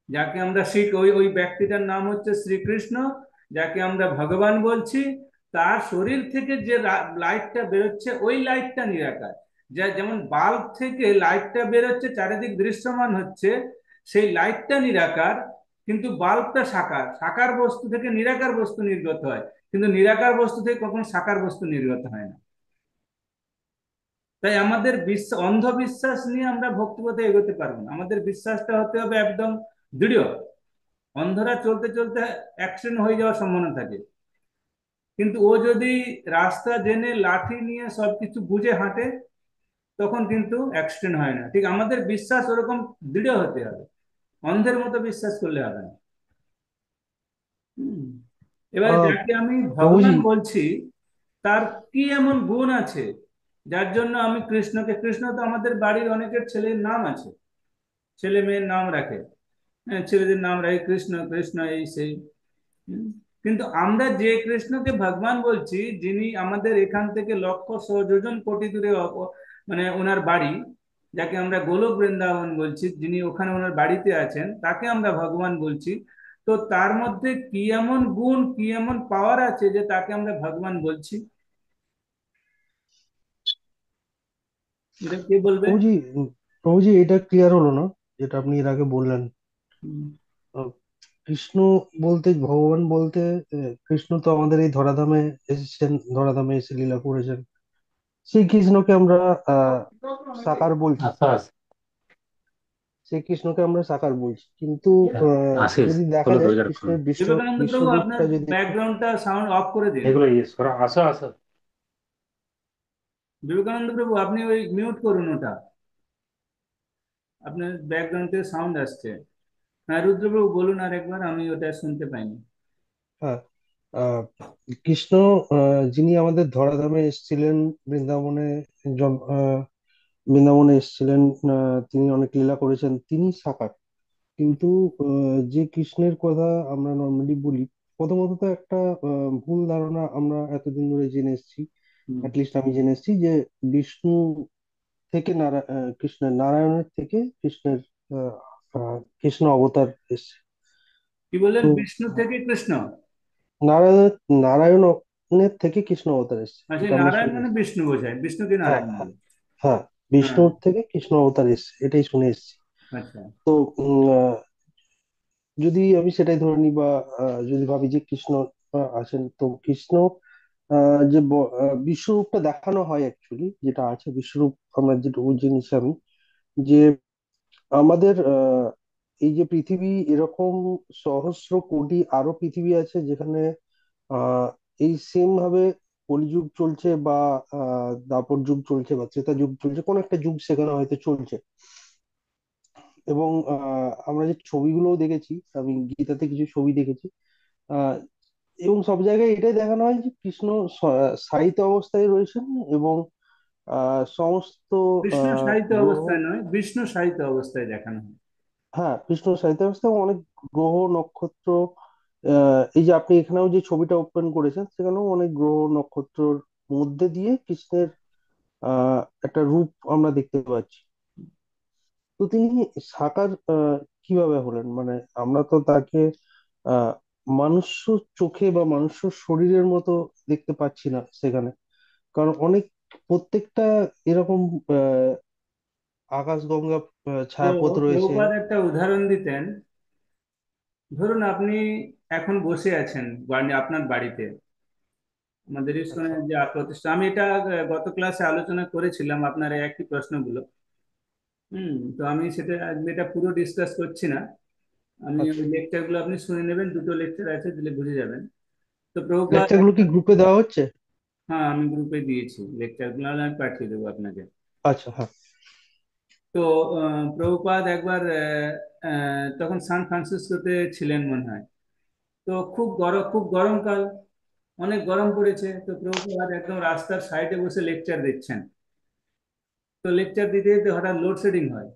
যাকে আমরা ওই ওই ব্যক্তিটার নাম হচ্ছে শ্রীকৃষ্ণ, যাকে আমরা ভগবান বলছি, তার শরীর থেকে যে লাইটটা বেরোচ্ছে ওই লাইটটা নিরাকার। যেমন বাল্ব থেকে লাইটটা বেরোচ্ছে, চারিদিক দৃশ্যমান হচ্ছে, সেই লাইটটা নিরাকার, কিন্তু বাল্বটা সাকার। সাকার বস্তু থেকে নিরাকার বস্তু নির্গত হয়, কিন্তু নিরাকার বস্তু থেকে কখনো সাকার বস্তু নির্গত হয় না। তাই আমাদের অন্ধবিশ্বাস নিয়ে আমরা ভক্তিপথে এগোতে পারবো না। আমাদের বিশ্বাসটা হতে হবে একদম দৃঢ়। অন্ধরা চলতে চলতে অ্যাক্সিডেন্ট হয়ে যাওয়ার সম্ভাবনা থাকে, কিন্তু ও যদি রাস্তা জেনে লাঠি নিয়ে সবকিছু বুঝে হাঁটে, তখন কিন্তু অ্যাক্সিডেন্ট হয় না। ঠিক আমাদের বিশ্বাস ওরকম দৃঢ় হতে হবে, অন্ধের মতো বিশ্বাস করলে হবে না। হুম। এবারে
আহ
যাকে আমি ভগবান
প্রভুজি,
বলছি, তার কি এমন গুণ আছে যার জন্য আমি কৃষ্ণকে, কৃষ্ণ তো আমাদের বাড়ির অনেকের ছেলের নাম আছে, ছেলে মেয়ের নাম রাখে। হ্যাঁ, ছেলেদের নাম রাখে কৃষ্ণ কৃষ্ণ এই সেই। হুম। কিন্তু আমরা যে কৃষ্ণকে ভগবান বলছি, যিনি আমাদের এখান থেকে লক্ষ যোজন কোটি দূরে মানে ওনার বাড়ি, যাকে আমরা গোলক বৃন্দাবন বলছি, যিনি ওখানে ওনার বাড়িতে আছেন, তাকে আমরা ভগবান বলছি। তো তার মধ্যে কি এমন গুণ, কি এমন পাওয়ার আছে যে তাকে আমরা ভগবান বলছি? এটা কে বলবে?
প্রভুজি, প্রভুজি এটা ক্লিয়ার হলো না যেটা আপনি এর আগে বললেন।
হুম।
আহ, কৃষ্ণ বলতে, ভগবান বলতে, কৃষ্ণ তো আমাদের এই ধরাধামে এসেছেন, ধরাধামে এসে লীলা করেছেন, সেই কৃষ্ণকে আমরা আহ সাকার বলছি।
আচ্ছা আচ্ছা।
সেই কৃষ্ণকে আমরা সাকার বলছি, কিন্তু
আশিস,
যদি দেখা
খোলো
যায়
দরজাটা খোলো।
কৃষ্ণের
বিবেকানন্দ প্রভু, আপনার
বিশ্বরূপটা যদি একটু,
ব্যাকগ্রাউন্ডটা সাউন্ড অফ করে দিন।
এগুলো সরা, আসো আসো।
বিবেকানন্দ প্রভু, আপনি ওই মিউট করুন ওটা, আপনার ব্যাকগ্রাউন্ড থেকে সাউন্ড আসছে। হ্যাঁ রুদ্রপ্রভু বলুন আর একবার, আমি ওটা শুনতে পাইনি।
হ্যাঁ, আহ, কৃষ্ণ যিনি আমাদের ধরাধামে এসেছিলেন, বৃন্দাবনে বৃন্দাবনে এসেছিলেন, তিনি অনেক লীলা করেছেন, তিনি সাকার। কিন্তু যে কৃষ্ণের কথা আমরা নর্মালি বলি, প্রথমত তো একটা ভুল ধারণা আমরা এতদিন ধরে জেনে এসেছি,
হুম।
লিস্ট আমি জেনে এসেছি যে বিষ্ণু থেকে কৃষ্ণের, নারায়ণের থেকে কৃষ্ণের, কৃষ্ণ অবতার এসেছে।
কি বললেন,
তো
বিষ্ণু থেকে কৃষ্ণ?
নারায়ণ নারায়ণের থেকে কৃষ্ণ অবতার এসেছে,
আচ্ছা,
এটা আমরা
নারায়ণ
শুনে
মানে
এসেছি।
বিষ্ণু বোঝায়, বিষ্ণুকে
হ্যাঁ,
নারায়ণ
হ্যাঁ,
বলে।
হ্যাঁ,
হ্যাঁ।
বিষ্ণুর থেকে কৃষ্ণ অবতার এসেছে, এটাই শুনে এসেছি।
আচ্ছা।
তো যদি আমি সেটাই ধরে নিই, বা যদি ভাবি যে কৃষ্ণ আছেন, তো কৃষ্ণ যে বিশ্বরূপটা দেখানো হয়, অ্যাকচুয়ালি যেটা আছে বিশ্বরূপ, আমরা যেটুকু জিনিস আমি, যে আমাদের এই যে পৃথিবী, এরকম সহস্র কোটি আরো পৃথিবী আছে যেখানে আহ এই সেম ভাবে কলিযুগ চলছে, বা দাপর যুগ চলছে, বা ত্রেতা যুগ চলছে, কোন একটা যুগ সেখানে হয়তো চলছে। এবং আমরা যে ছবিগুলো দেখেছি, আমি গীতাতে কিছু ছবি দেখেছি, আহ এবং সব জায়গায় এটাই দেখানো হয় যে কৃষ্ণ শায়িত অবস্থায় রয়েছেন, এবং সমস্ত
বিষ্ণু সাহিত্য
গ্রহ,
অবস্থায় নয়, বিষ্ণু সাহিত্য অবস্থায় দেখানো হয়।
হ্যাঁ, কৃষ্ণ শায়িত অবস্থায়, এবং অনেক গ্রহ নক্ষত্র, এই যে আপনি এখানেও যে ছবিটা ওপেন করেছেন, সেখানেও অনেক গ্রহ নক্ষত্রর মধ্যে দিয়ে কৃষ্ণের একটা রূপ আমরা দেখতে পাচ্ছি। তো তিনি সাকার কিভাবে হলেন, মানে আমরা তো তাকে আহ মানুষ চোখে বা মানুষ শরীরের মতো দেখতে পাচ্ছি না সেখানে, কারণ অনেক, প্রত্যেকটা এরকম আহ আকাশগঙ্গা
তো
ছায়াপথ রয়েছে।
প্রভুপাদ একটা উদাহরণ দিতেন। ধরুন আপনি এখন বসে আছেন আপনার বাড়িতে, আমাদের
আচ্ছা,
ইসকনের যে প্রতিষ্ঠা, আমি এটা গত ক্লাসে আলোচনা করেছিলাম আপনার এই একই প্রশ্নগুলো। তো আমি সেটা এটা পুরো ডিসকাস করছি না। আমি
আচ্ছা,
ওই লেকচারগুলো আপনি শুনে নেবেন, দুটো লেকচার আছে, দিলে বুঝে যাবেন। তো প্রভুপাদ
লেকচারগুলো কি গ্রুপে দেওয়া হচ্ছে?
হ্যাঁ, আমি গ্রুপে দিয়েছি লেকচারগুলো, আমি পাঠিয়ে দেবো আপনাকে।
আচ্ছা, হ্যাঁ,
তো প্রভুপাদ একবার তখন সান ফ্রান্সিসকোতে ছিলেন মনে হয়। তো খুব গরমকাল, অনেক গরম পড়েছে। তো প্রভুপাদ একদম রাস্তার সাইডে বসে লেকচার দিচ্ছেন। তো লেকচার দিতে দিতে হঠাৎ লোডশেডিং হয়।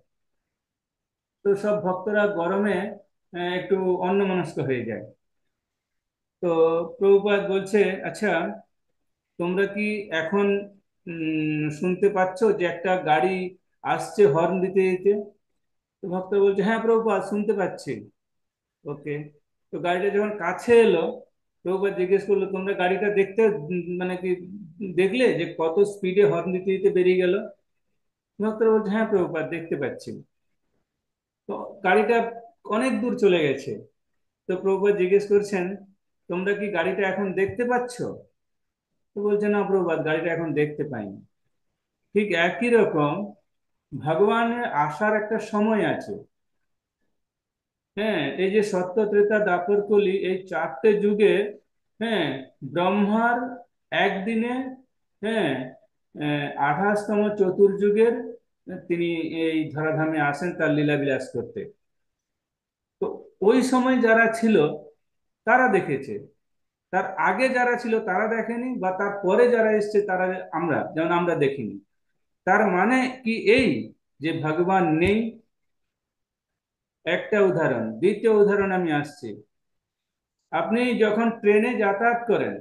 তো সব ভক্তরা গরমে একটু অন্যমনস্ক হয়ে যায়। তো প্রভুপাদ বলছে, আচ্ছা তোমরা কি এখন শুনতে পাচ্ছ যে একটা গাড়ি আসছে হর্ন দিতে দিতে? তো ভক্ত বলছে, হ্যাঁ প্রভুপাদ শুনতে পাচ্ছি। ওকে। তো গাড়িটা যখন কাছে এলো, প্রভুপাদ জিজ্ঞেস করলো, তোমরা গাড়িটা দেখতে মানে কি দেখলে যে কত স্পিডে হর্ন দিতে দিতে বেরিয়ে গেল? ভক্তরা বলছে, হ্যাঁ প্রভুপাদ দেখতে পাচ্ছি। তো গাড়িটা অনেক দূর চলে গেছে। তো প্রভুপাদ জিজ্ঞেস করছেন, তোমরা কি গাড়িটা এখন দেখতে পাচ্ছ? তো বলছে, না প্রভুপাদ গাড়িটা এখন দেখতে পাইনি। ঠিক একই রকম ভগবানের আসার একটা সময় আছে। হ্যাঁ, এই যে সত্য ত্রেতা দাপর কলি, এই চারটে যুগে, হ্যাঁ, ব্রহ্মার একদিনে, হ্যাঁ, 28তম চতুর্যুগের তিনি এই ধরাধামে আসেন তার লীলাবিলাস করতে। তো ওই সময় যারা ছিল তারা দেখেছে, তার আগে যারা ছিল তারা দেখেনি, বা তার পরে যারা এসছে তারা, আমরা যেমন আমরা দেখিনি। তার মানে কি এই যে ভগবান নেই? একটা উদাহরণ। দ্বিতীয় উদাহরণ আমি আসছি। আপনি যখন ট্রেনে যাতায়াত করেন,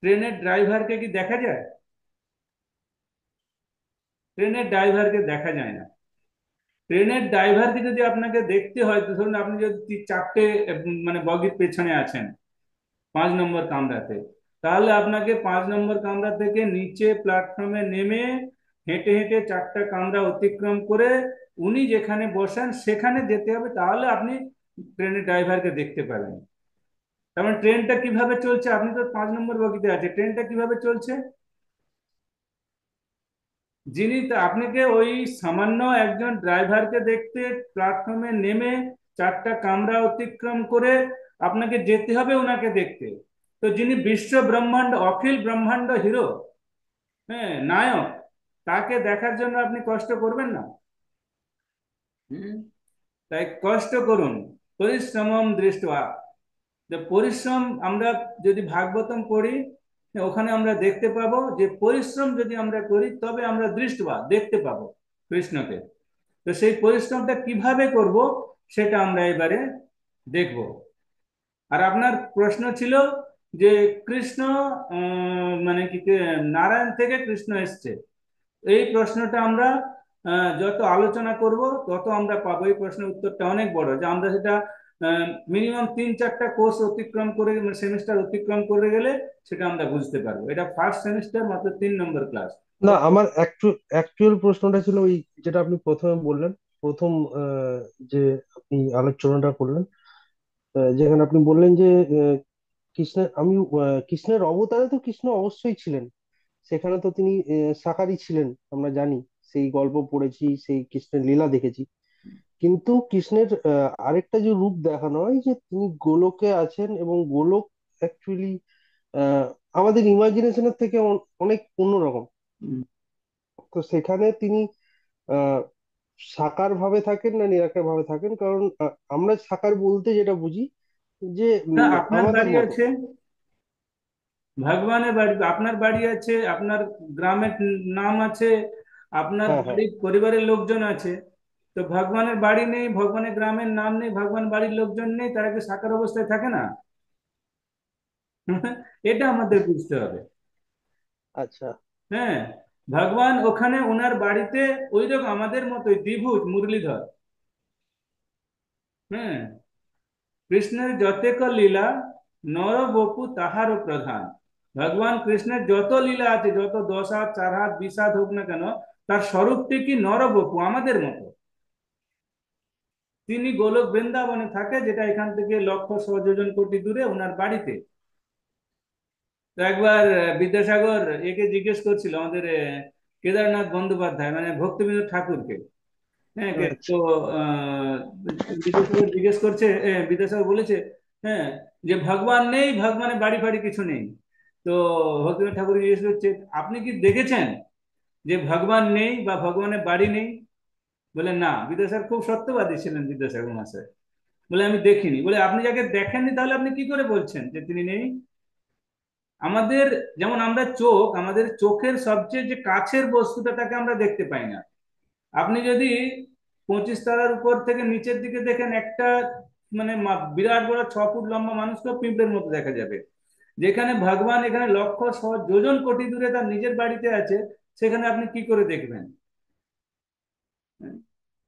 ট্রেনের ড্রাইভারকে কি দেখা যায়? ট্রেনের ড্রাইভারকে দেখা যায় না। ট্রেনের ড্রাইভারকে যদি আপনাকে দেখতে হয়, তো ধরুন আপনি যদি চারটে মানে বগির পেছনে আছেন 5 নম্বর কামরাতে, তাহলে আপনাকে 5 নম্বর কামরা থেকে নিচে প্ল্যাটফর্মে নেমে হেঁটে হেঁটে চারটা কামরা অতিক্রম করে উনি যেখানে বসেন সেখানে যেতে হবে, তাহলে আপনি ট্রেনের ড্রাইভারকে দেখতে পাবেন। তার মানে ট্রেনটা কিভাবে চলছে? আপনি তো 5 নম্বর বগিতে আছে, ট্রেনটা কিভাবে চলছে? আপনাকে ওই সামান্য একজন ড্রাইভারকে দেখতে প্ল্যাটফর্মে নেমে চারটা কামরা অতিক্রম করে আপনাকে যেতে হবে ওনাকে দেখতে। তো যিনি বিশ্ব ব্রহ্মাণ্ড, অখিল ব্রহ্মাণ্ড হিরো, হ্যাঁ, নায়ক, তাকে দেখার জন্য আপনি কষ্ট করবেন না? হুম। তাই কষ্ট করুন, পরিশ্রমম দৃষ্ট্বা। যে পরিশ্রম, আমরা যদি ভাগবতম পড়ি, ওখানে আমরা দেখতে পাবো যে পরিশ্রম যদি আমরা করি তবে আমরা দৃষ্টবা, দেখতে পাবো কৃষ্ণকে। তো সেই পরিশ্রমটা কিভাবে করব সেটা আমরা এবারে দেখব। আর আপনার প্রশ্ন ছিল যে কৃষ্ণ মানে কি নারায়ণ থেকে কৃষ্ণ এসছে, এই প্রশ্নটা আমরা যত আলোচনা করব তত আমরা পাবো। এই প্রশ্নের উত্তরটা অনেক বড়, যে আমরা সেটা মিনিমাম 3-4টা কোর্স অতিক্রম করে, সেমিস্টার অতিক্রম করে গেলে সেটা আমরা বুঝতে পারবো। এটা ফার্স্ট সেমিস্টার, মাত্র 3 নম্বর ক্লাস।
না, আমার অ্যাকচুয়াল প্রশ্নটা ছিল ওই যেটা আপনি প্রথমে বললেন, প্রথম যে আপনি আলোচনাটা করলেন, যেখানে আপনি বললেন যে কৃষ্ণের আমি কৃষ্ণের অবতারে তো কৃষ্ণ অবশ্যই ছিলেন, সেখানে তো তিনি সাকারই ছিলেন, আমরা জানি, সেই গল্প পড়েছি, সেই কৃষ্ণের লীলা দেখেছি। কিন্তু কৃষ্ণের আরেকটা যে রূপ দেখানো হয় যে তিনি গোলকে আছেন, এবং গোলক অ্যাকচুয়ালি আমাদের ইমাজিনেশনের থেকে অনেক অন্যরকম। তো সেখানে তিনি আহ সাকার ভাবে থাকেন না নিরাকার ভাবে থাকেন? কারণ আমরা সাকার বলতে যেটা বুঝি যে
না, আপনার
আমাদের
বাড়ি
মতো।
আছে, ভগবানের বাড়ি, আপনার বাড়ি আছে, আপনার গ্রামের নাম আছে, আপনার
হ্যাঁ, হ্যাঁ।
বাড়ির পরিবারের লোকজন আছে। তো ভগবানের বাড়ি নেই, ভগবানের গ্রামের নাম নেই, ভগবান বাড়ির লোকজন নেই, তারা কি সাকার অবস্থায় থাকে না? এটা আমাদের বুঝতে হবে।
আচ্ছা।
হ্যাঁ, ভগবান ওখানে ওনার বাড়িতে ওই রকম আমাদের মতোই দ্বিভুজ মুরলীধর। হ্যাঁ, কৃষ্ণের যতেক লীলা নর বপু তাহারও প্রধান। ভগবান কৃষ্ণের যত লীলা আছে, যত 10 হাত, 4 হাত, 20 হাত হোক না কেন, তার স্বরূপটি কি নরবপু, আমাদের মতো। তিনি গোলক বৃন্দাবনে থাকে, যেটা এখান থেকে লক্ষ সহযোজন কোটি দূরে ওনার বাড়িতে। তো একবার বিদ্যাসাগর একে জিজ্ঞেস করছিল, আমাদের কেদারনাথ বন্দ্যোপাধ্যায়, মানে ভক্তিবিনোদ ঠাকুরকে। হ্যাঁ,
আচ্ছা।
তো আহ, বিদ্যাসাগর জিজ্ঞেস করছে, বিদ্যাসাগর বলেছে, হ্যাঁ, যে ভগবান নেই, ভগবানের বাড়ি ফাড়ি কিছু নেই। তো ভক্তিবিনোদ ঠাকুর জিজ্ঞেস করছে, আপনি কি দেখেছেন যে ভগবান নেই বা ভগবানের বাড়ি নেই? বলে না। বিদ্যাসাগর খুব সত্যবাদী ছিলেন বিদ্যাসাগর মহাশয়। বলে আমি দেখিনি। বলে আপনি যাকে দেখেননি তাহলে আপনি কি করে বলছেন যে তিনি নেই? আমাদের যেমন আমরা চোখ, আমাদের চোখের সবচেয়ে যে কাছের বস্তুটা তাকে আমরা দেখতে পাই না। আপনি যদি 25 তলার উপর থেকে নিচের দিকে দেখেন, একটা মানে বিরাট বড় 6 ফুট লম্বা মানুষকেও পিঁপড়ের মতো দেখা যাবে। যেখানে ভগবান এখানে লক্ষ যোজন কোটি দূরে তার নিজের বাড়িতে আছে, সেখানে আপনি কি করে দেখবেন?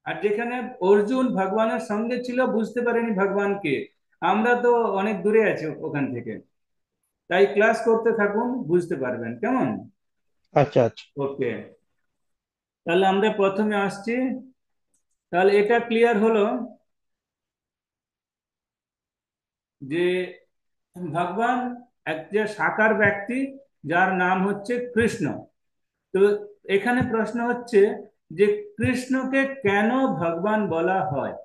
আর যেখানে অর্জুন ভগবানের সঙ্গে ছিল, বুঝতে পারেনি ভগবানকে, আমরা তো অনেক দূরে আছি ওখান থেকে। তাই ক্লাস করতে থাকুন, বুঝতে পারবেন। কেমন?
আচ্ছা, আচ্ছা।
ওকে, তাহলে আমরা প্রথমে আসছি। তাহলে এটা ক্লিয়ার হলো যে ভগবান এক যে সাকার ব্যক্তি, যার নাম হচ্ছে কৃষ্ণ। তো এখানে প্রশ্ন হচ্ছে যে কৃষ্ণকে কেন ভগবান বলা হয়?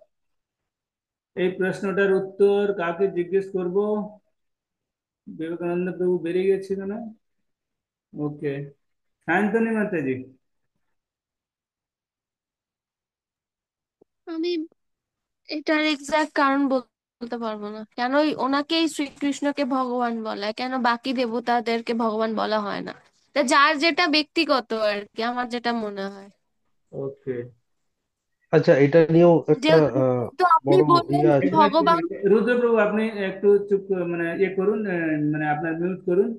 এই প্রশ্নটার উত্তর কাকে জিজ্ঞেস করব? বিবেকানন্দ প্রভু বেরিয়ে গেছিল না? ওকে, শান্তনী মাতাজি।
আমি এটার এক্সাক্ট কারণ বলতে পারবো না, কেন ওনাকেই শ্রীকৃষ্ণকে ভগবান বলা হয়, কেন বাকি দেবতাদেরকে ভগবান বলা হয় না। তা যার যেটা ব্যক্তিগত আর কি, আমার যেটা মনে হয়।
ওকে,
আচ্ছা, এটা নিয়েও একটা
যেহেতু আপনি
বড়
বললেন
ইয়ে
যে
আছে।
ভগবান,
রুদ্রপ্রভু, আপনি একটু চুপ মানে ইয়ে করুন, মানে আপনার মিউট করুন।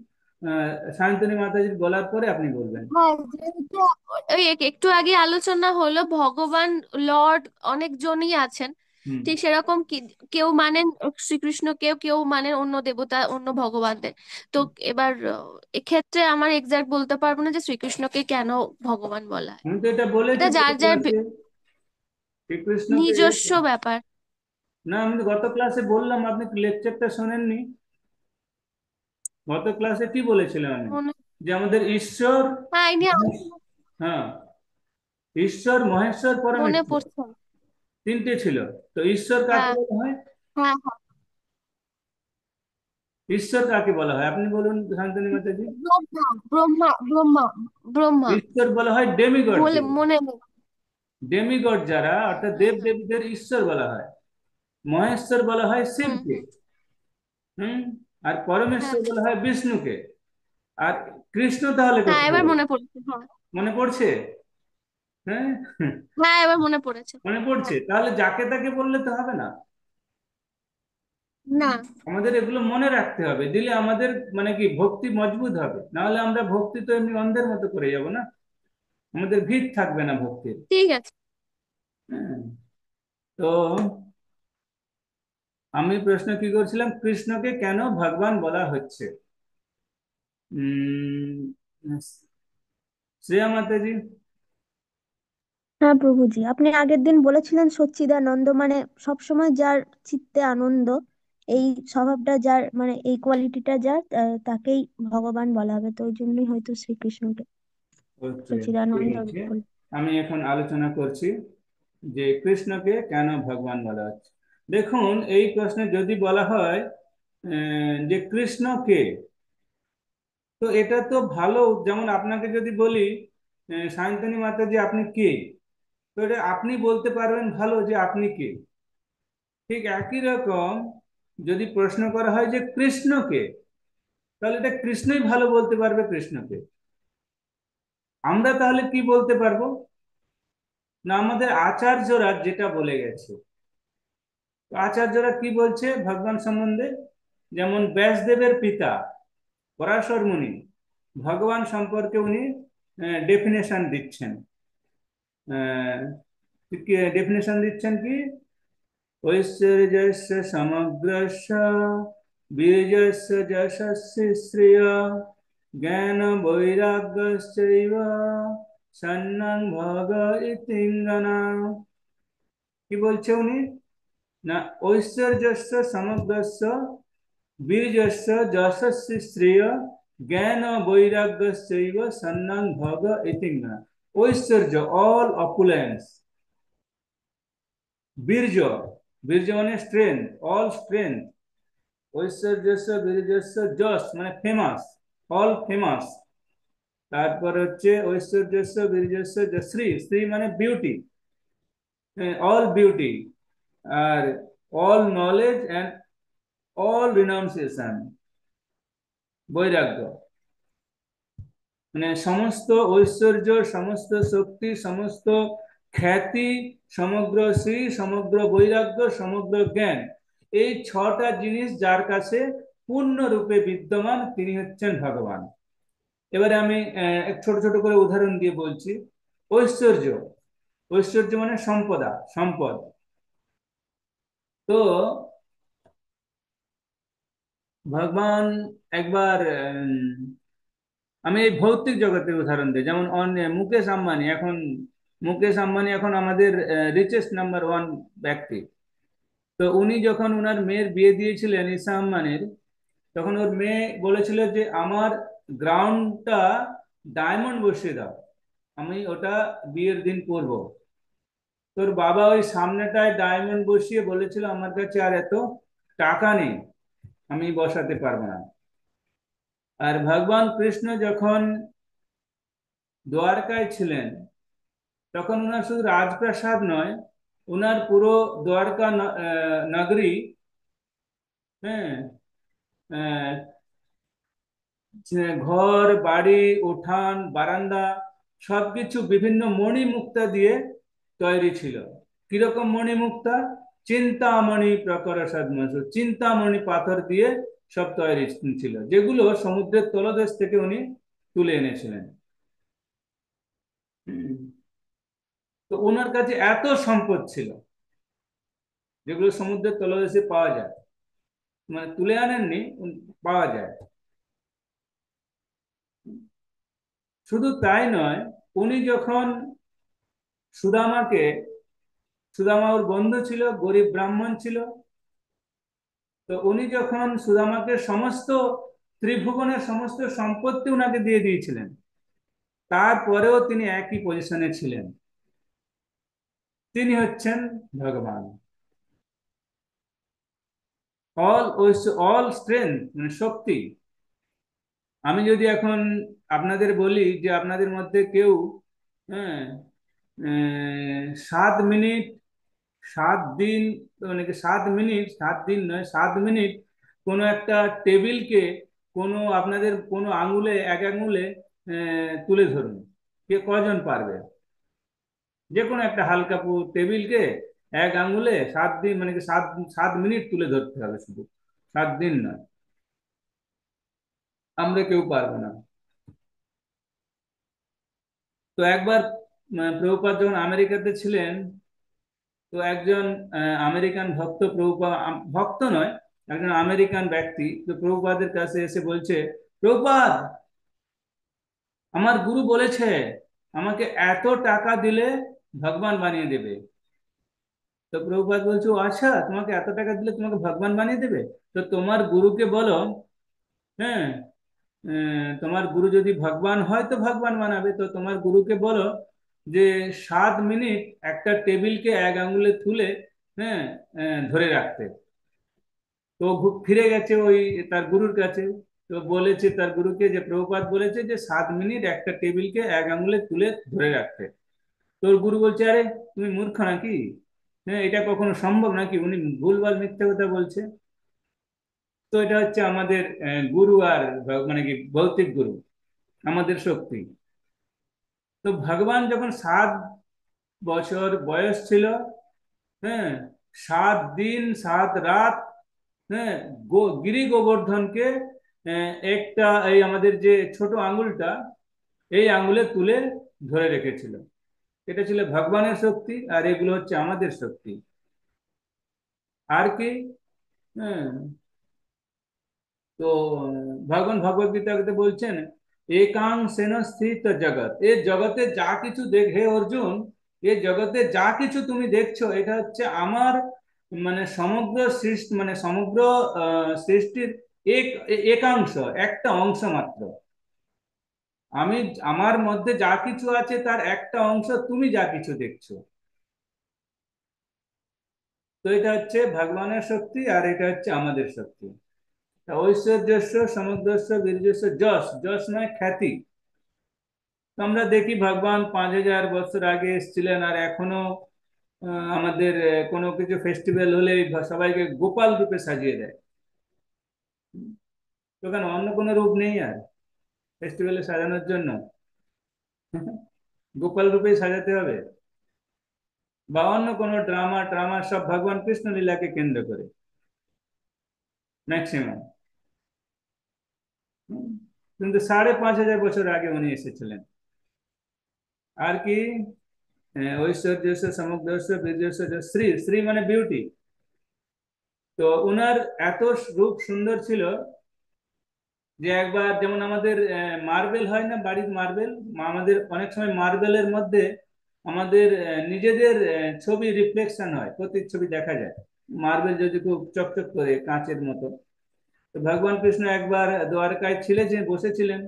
সায়ন্তনী মাতাজির বলার পরে আপনি বলবেন।
হ্যাঁ যেহেতু ওই একটু আগে আলোচনা হলো ভগবান লর্ড অনেকজনই আছেন,
হুম।
ঠিক সেরকম কি কেউ মানেন শ্রীকৃষ্ণ, কেউ কেউ মানেন অন্য দেবতা অন্য ভগবানদের। তো এবার এক্ষেত্রে আমার এক্সাক্ট বলতে পারবো না যে শ্রীকৃষ্ণকে কেন ভগবান বলা হয়।
আমি তো এটা বলেছি
এটা
গত
যার যার
ক্লাসে, শ্রীকৃষ্ণকে।
নিজস্ব ব্যাপার।
না, আমি তো গত ক্লাসে বললাম, আপনি লেকচারটা শোনেননি। গত ক্লাসে কি বলেছিলাম আমি?
মনে,
যে আমাদের ঈশ্বর,
হ্যাঁ ইনি
হ্যাঁ, ঈশ্বর, মহেশ্বর,
মনে
পরমেশ্বর,
পড়ছে।
তিনটে ছিল। তো ঈশ্বর কাকে
হ্যাঁ
বলা হয়?
হ্যাঁ হ্যাঁ,
ঈশ্বর কাকে বলা হয় আপনি বলুন শান্তনী মাতাজি।
ব্রহ্মা ব্রহ্মা ব্রহ্মা ব্রহ্মা।
ঈশ্বর বলা হয় ডেমিগড
বলে
কে।
মনে নেই।
ডেমিগড যারা, অর্থাৎ দেব
হুম
দেবীদের ঈশ্বর বলা হয়। মহেশ্বর বলা হয়
হুম
শিবকে।
হুম,
হুম। আর
হ্যাঁ
পরমেশ্বর বলা হয় বিষ্ণুকে। আর কৃষ্ণ তাহলে
হ্যাঁ
কোথায়
এবার
গেল?
মনে পড়ছে, হ্যাঁ
মনে পড়ছে? হ্যাঁ।
হ্যাঁ এবার মনে পড়েছে।
মনে পড়ছে?
হ্যাঁ,
তাহলে যাকে তাকে বললে তো হবে না।
না
আমাদের এগুলো মনে রাখতে হবে, দিলে আমাদের মানে কি ভক্তি মজবুত হবে। নাহলে আমরা ভক্তি তো এমনি অন্ধের মতো করে যাব না, আমাদের ভিত থাকবে না ভক্তির।
ঠিক আছে।
হ্যাঁ। তো আমি প্রশ্ন কি করছিলাম, কৃষ্ণকে কেন ভগবান বলা হচ্ছে? উম শ্রেয়া মাতাজি।
হ্যাঁ প্রভুজি, আপনি আগের দিন বলেছিলেন সচ্চিদানন্দ মানে সবসময় যার চিত্তে আনন্দ, এই স্বভাবটা যার মানে এই কোয়ালিটিটা যার, তাকেই ভগবান বলা হবে। তো ওই জন্যই হয়তো শ্রীকৃষ্ণকে
ওকে, ঠিক
সচ্চিদানন্দ
আছে।
বলে।
আমি এখন আলোচনা করছি যে কৃষ্ণকে কেন ভগবান বলা হচ্ছে। দেখুন, এই প্রশ্নে যদি বলা হয় যে কৃষ্ণ কে, তো এটা তো ভালো। যেমন আপনাকে যদি বলি সায়ন্তনী মাতাজি আপনি কে, তো এটা আপনি বলতে পারবেন ভালো যে আপনি কে। ঠিক একই রকম যদি প্রশ্ন করা হয় যে কৃষ্ণকে, তাহলে এটা কৃষ্ণই ভালো বলতে পারবে কৃষ্ণকে। আমরা তাহলে কি বলতে পারবো? না, আমাদের আচার্যরা যেটা বলে গেছে। তো আচার্যরা কি বলছে ভগবান সম্বন্ধে? যেমন ব্যাসদেবের পিতা পরাশর মুনি ভগবান সম্পর্কে উনি ডেফিনেশন দিচ্ছেন। ডেফিনেশন দিচ্ছেন কি? ঐশ্বর্যস্য সমগ্রস্য বীর্যস্য যশস্য শ্রিয় জ্ঞান বৈরাগ্যশ্চৈব সন্ন্যং ভগ ইতিঙ্গনা। কি বলছে উনি? না, ঐশ্বর্যস্য সমগ্রস্য বীর্যস্য যশস্য শ্রেয় জ্ঞান বৈরাগ্যশ্চৈব সন্ন্যং ভগ ইতিঙ্গনা। ঐশ্বর্য, অল অপুলেন্স। বীর্য, বীর্য মানে স্ট্রেংথ, অল স্ট্রেংথ। ঐশ্বর্যস্য বীর্যস্য, যশ মানে ফেমাস, অল ফেমাস। তারপর হচ্ছে ঐশ্বর্যস্য বীর্যস্য শ্রী, শ্রী মানে বিউটি, অল বিউটি। আর all knowledge and all renunciation, বৈরাগ্য। মানে সমস্ত ঐশ্বর্য, সমস্ত শক্তি, সমস্ত খ্যাতি, সমগ্র শ্রী, সমগ্র বৈরাগ্য, সমগ্র জ্ঞান, এই ছটা জিনিস যার কাছে পূর্ণরূপে বিদ্যমান তিনি হচ্ছেন ভগবান। এবারে আমি এক ছোট ছোট করে উদাহরণ দিয়ে বলছি। ঐশ্বর্য, ঐশ্বর্য মানে সম্পদা, সম্পদ। তো ভগবান একবার আমি এই ভৌতিক জগতের উদাহরণ দিই, যেমন মুকেশ আম্বানি এখন, মুকেশ আম্বানি এখন আমাদের রিচেস্ট নাম্বার ওয়ান ব্যক্তি। তো উনি যখন ওনার মেয়ের বিয়ে দিয়েছিলেন ঈশা আম্বানির, তখন ওর মেয়ে বলেছিল যে আমার গ্রাউন্ডটা ডায়মন্ড বসিয়ে দাও, আমি ওটা বিয়ের দিন করব। তোর বাবা ওই সামনেটায় ডায়মন্ড বসিয়ে বলেছিল আমার কাছে আর এত টাকা নেই, আমি বসাতে পারবো না। আর ভগবান কৃষ্ণ যখন দ্বারকায় ছিলেন, তখন ওনার শুধু রাজপ্রাসাদ নয়, ওনার পুরো দ্বারকা নগরী, হ্যাঁ, আহ, ঘর বাড়ি উঠান বারান্দা সবকিছু বিভিন্ন মণি মুক্তা দিয়ে তৈরি ছিল। কিরকম মণিমুক্তা? চিন্তামণি প্রকর সদ্মসু, চিন্তামণি পাথর দিয়ে সব তৈরি ছিল, যেগুলো সমুদ্রের তলদেশ থেকে উনি তুলে এনেছিলেন। তো ওনার কাছে এত সম্পদ ছিল, যেগুলো সমুদ্রের তলদেশে পাওয়া যায়, মানে তুলে আনেননি, পাওয়া যায়। শুধু তাই নয়, উনি যখন সুদামাকে, সুদামা ওর বন্ধু ছিল, গরিব ব্রাহ্মণ ছিল, তো উনি যখন সুদামাকে সমস্ত ত্রিভুবনের সমস্ত সম্পত্তি উনাকে দিয়ে দিয়েছিলেন, তারপরেও তিনি একই পজিশনে ছিলেন। তিনি হচ্ছেন ভগবান। অল অল স্ট্রেংথ মানে শক্তি। আমি যদি এখন আপনাদের বলি যে আপনাদের মধ্যে কেউ, হ্যাঁ, 7 মিনিট, 7 দিন, মানে কি 7 মিনিট, 7 দিন নয়, 7 মিনিট কোনো একটা টেবিলকে কোনো আপনাদের কোনো আঙুলে, এক আঙুলে তুলে ধরুন, কে কজন পারবে? যে কোনো একটা হালকা টেবিলকে এক আঙুলে 7 দিন, মানে কি 7 মিনিট তুলে ধরতে হবে, শুধু 7 দিন নয়। আমরা কেউ পারবো না। তো একবার প্রভুপাদ যখন আমেরিকাতে ছিলেন, তো একজন আমেরিকান ভক্ত, প্রভুপাদ ভক্ত নয়, একজন আমেরিকান ব্যক্তি তো প্রভুপাদের কাছে এসে বলছে, প্রভুপাদ, আমার গুরু বলেছে আমাকে এত টাকা দিলে ভগবান বানিয়ে দেবে। তো প্রভুপাদ বলছে, ও আচ্ছা, তোমাকে এত টাকা দিলে তোমাকে ভগবান বানিয়ে দেবে? তো তোমার গুরুকে বলো, হ্যাঁ, তোমার গুরু যদি ভগবান হয় তো ভগবান বানাবে, তো তোমার গুরুকে বলো যে 7 মিনিট একটা টেবিলকে এক আঙুলে তুলে, হ্যাঁ, ধরে রাখতে। তো ফিরে গেছে ওই তার গুরুর কাছে, তো বলেছে তার গুরুকে যে প্রভুপাদ বলেছে যে 7 মিনিট একটা টেবিলকে এক আঙুলে তুলে ধরে রাখতে। তোর গুরু বলছে, আরে তুমি মূর্খ নাকি? হ্যাঁ, এটা কখনো সম্ভব নাকি? উনি ভুলভাল মিথ্যে কথা বলছে। তো এটা হচ্ছে আমাদের গুরু আর মানে কি ভৌতিক গুরু, আমাদের শক্তি। তো ভগবান যখন 7 বছর বয়স ছিল, হ্যাঁ, 7 দিন 7 রাত, হ্যাঁ, গিরি গোবর্ধনকে একটা এই আমাদের যে ছোট আঙ্গুলটা, এই আঙ্গুলে তুলে ধরে রেখেছিল। এটা ছিল ভগবানের শক্তি, আর এগুলো হচ্ছে আমাদের শক্তি। আর কি, হ্যাঁ, তো ভগবান ভগবত গীতাতে বলছেন, একাংশেন স্থিত জগৎ, এই জগতে যা কিছু হে অর্জুন, এই জগতে যা কিছু তুমি দেখছো, এটা হচ্ছে আমার, মানে সমগ্র সৃষ্টি, মানে সমগ্র সৃষ্টির এক একাংশ, একটা অংশ মাত্র। আমি, আমার মধ্যে যা কিছু আছে তার একটা অংশ তুমি যা কিছু দেখছো। তো এটা হচ্ছে ভগবানের শক্তি, আর এটা হচ্ছে আমাদের শক্তি। ঐশ্বর্যস্য সমুদ্রস্য বীর্যস্য যশ, যশ নয় খ্যাতি। তো আমরা দেখি ভগবান 5,000 বছর আগে এসেছিলেন, আর এখনো আমাদের কোনো কিছু ফেস্টিভ্যাল হলে সবাইকে গোপাল রূপে সাজিয়ে দেয়। তো কেন অন্য কোনো রূপ নেই আর ফেস্টিভ্যালে সাজানোর জন্য? গোপাল রূপেই সাজাতে হবে? বা অন্য কোনো ড্রামা ট্রামা, সব ভগবান কৃষ্ণ লীলাকে কেন্দ্র করে ম্যাক্সিমাম। কিন্তু 5,500 বছর আগে উনি এসেছিলেন। আর কি, ঐশ্বর্যস্য সমুদ্রস্য বীর্যস্য যশ, শ্রী, শ্রী মানে বিউটি। তো উনার এত রূপ সুন্দর ছিল যে একবার, যেমন আমাদের মার্বেল হয় না, বাড়ির মার্বেল, আমাদের অনেক সময় মার্বেলের মধ্যে আমাদের নিজেদের ছবি রিফ্লেকশন হয়, প্রতিচ্ছবি দেখা যায়, মার্বেল যদি খুব চকচক করে কাঁচের মতো। তো ভগবান কৃষ্ণ একবার দ্বারকায় ছিলেন, যে বসেছিলেন,